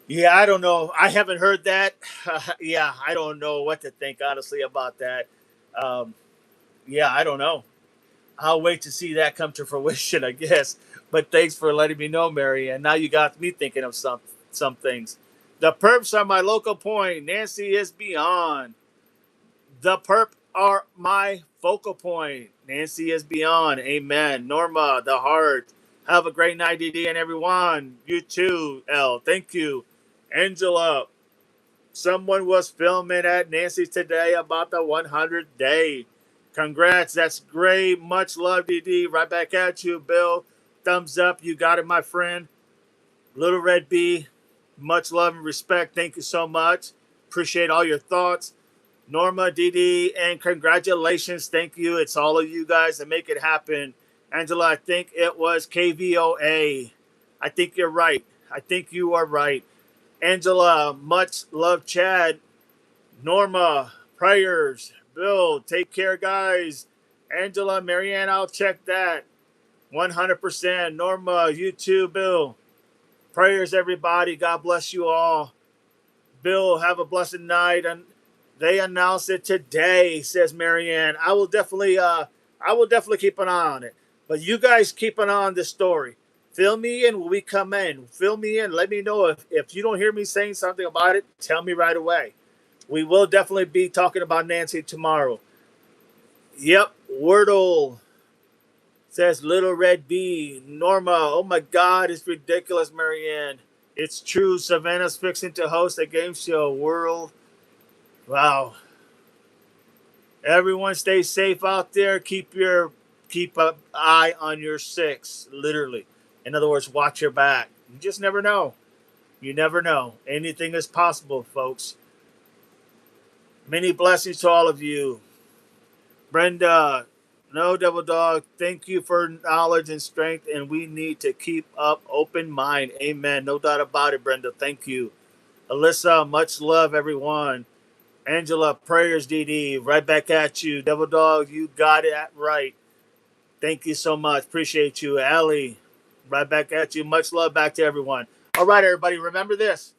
Speaker 1: Yeah, I don't know. I haven't heard that. Yeah, I don't know what to think, honestly, about that. Um, yeah, I don't know. I'll wait to see that come to fruition, I guess. But thanks for letting me know, Mary. And now you got me thinking of some things. The perps are my local point. Nancy is beyond. The perp are my focal point. Nancy is beyond. Amen. Norma, the heart. Have a great night, DD, and everyone. You too, L. Thank you. Angela, someone was filming at Nancy's today about the 100th day. Congrats. That's great. Much love, DD. Right back at you, Bill. Thumbs up. You got it, my friend. Little Red B, much love and respect. Thank you so much. Appreciate all your thoughts. Norma, DD, and congratulations. Thank you. It's all of you guys that make it happen. Angela, I think it was KVOA. I think you're right. I think you are right. Angela, much love, Chad. Norma, prayers. Bill, take care, guys. Angela, Marianne, I'll check that. 100%. Norma, you too, Bill. Prayers, everybody. God bless you all. Bill, have a blessed night. And they announced it today, says Marianne. I will definitely keep an eye on it. But you guys keep an eye on this story. Fill me in when we come in. Fill me in. Let me know if you don't hear me saying something about it. Tell me right away. We will definitely be talking about Nancy tomorrow. Yep, Wordle says Little Red B. Norma, oh my God, it's ridiculous, Marianne. It's true. Savannah's fixing to host a game show. World. Wow. Everyone stay safe out there. Keep an eye on your six, literally. In other words, watch your back. You just never know. You never know. Anything is possible, folks. Many blessings to all of you. Brenda, no, Double Dog, thank you for knowledge and strength, and we need to keep up open mind. Amen. No doubt about it, Brenda. Thank you. Alyssa, much love, everyone. Angela, prayers, DD. Right back at you. Double Dog, you got it right. Thank you so much. Appreciate you. Allie, right back at you. Much love back to everyone. All right, everybody, remember this.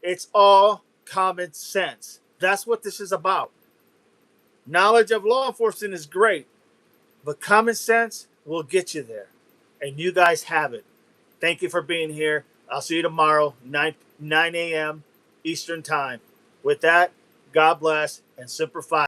Speaker 1: It's all common sense. That's what this is about. Knowledge of law enforcement is great, but common sense will get you there. And you guys have it. Thank you for being here. I'll see you tomorrow, 9 a.m. Eastern Time. With that, God bless and Semper Fi.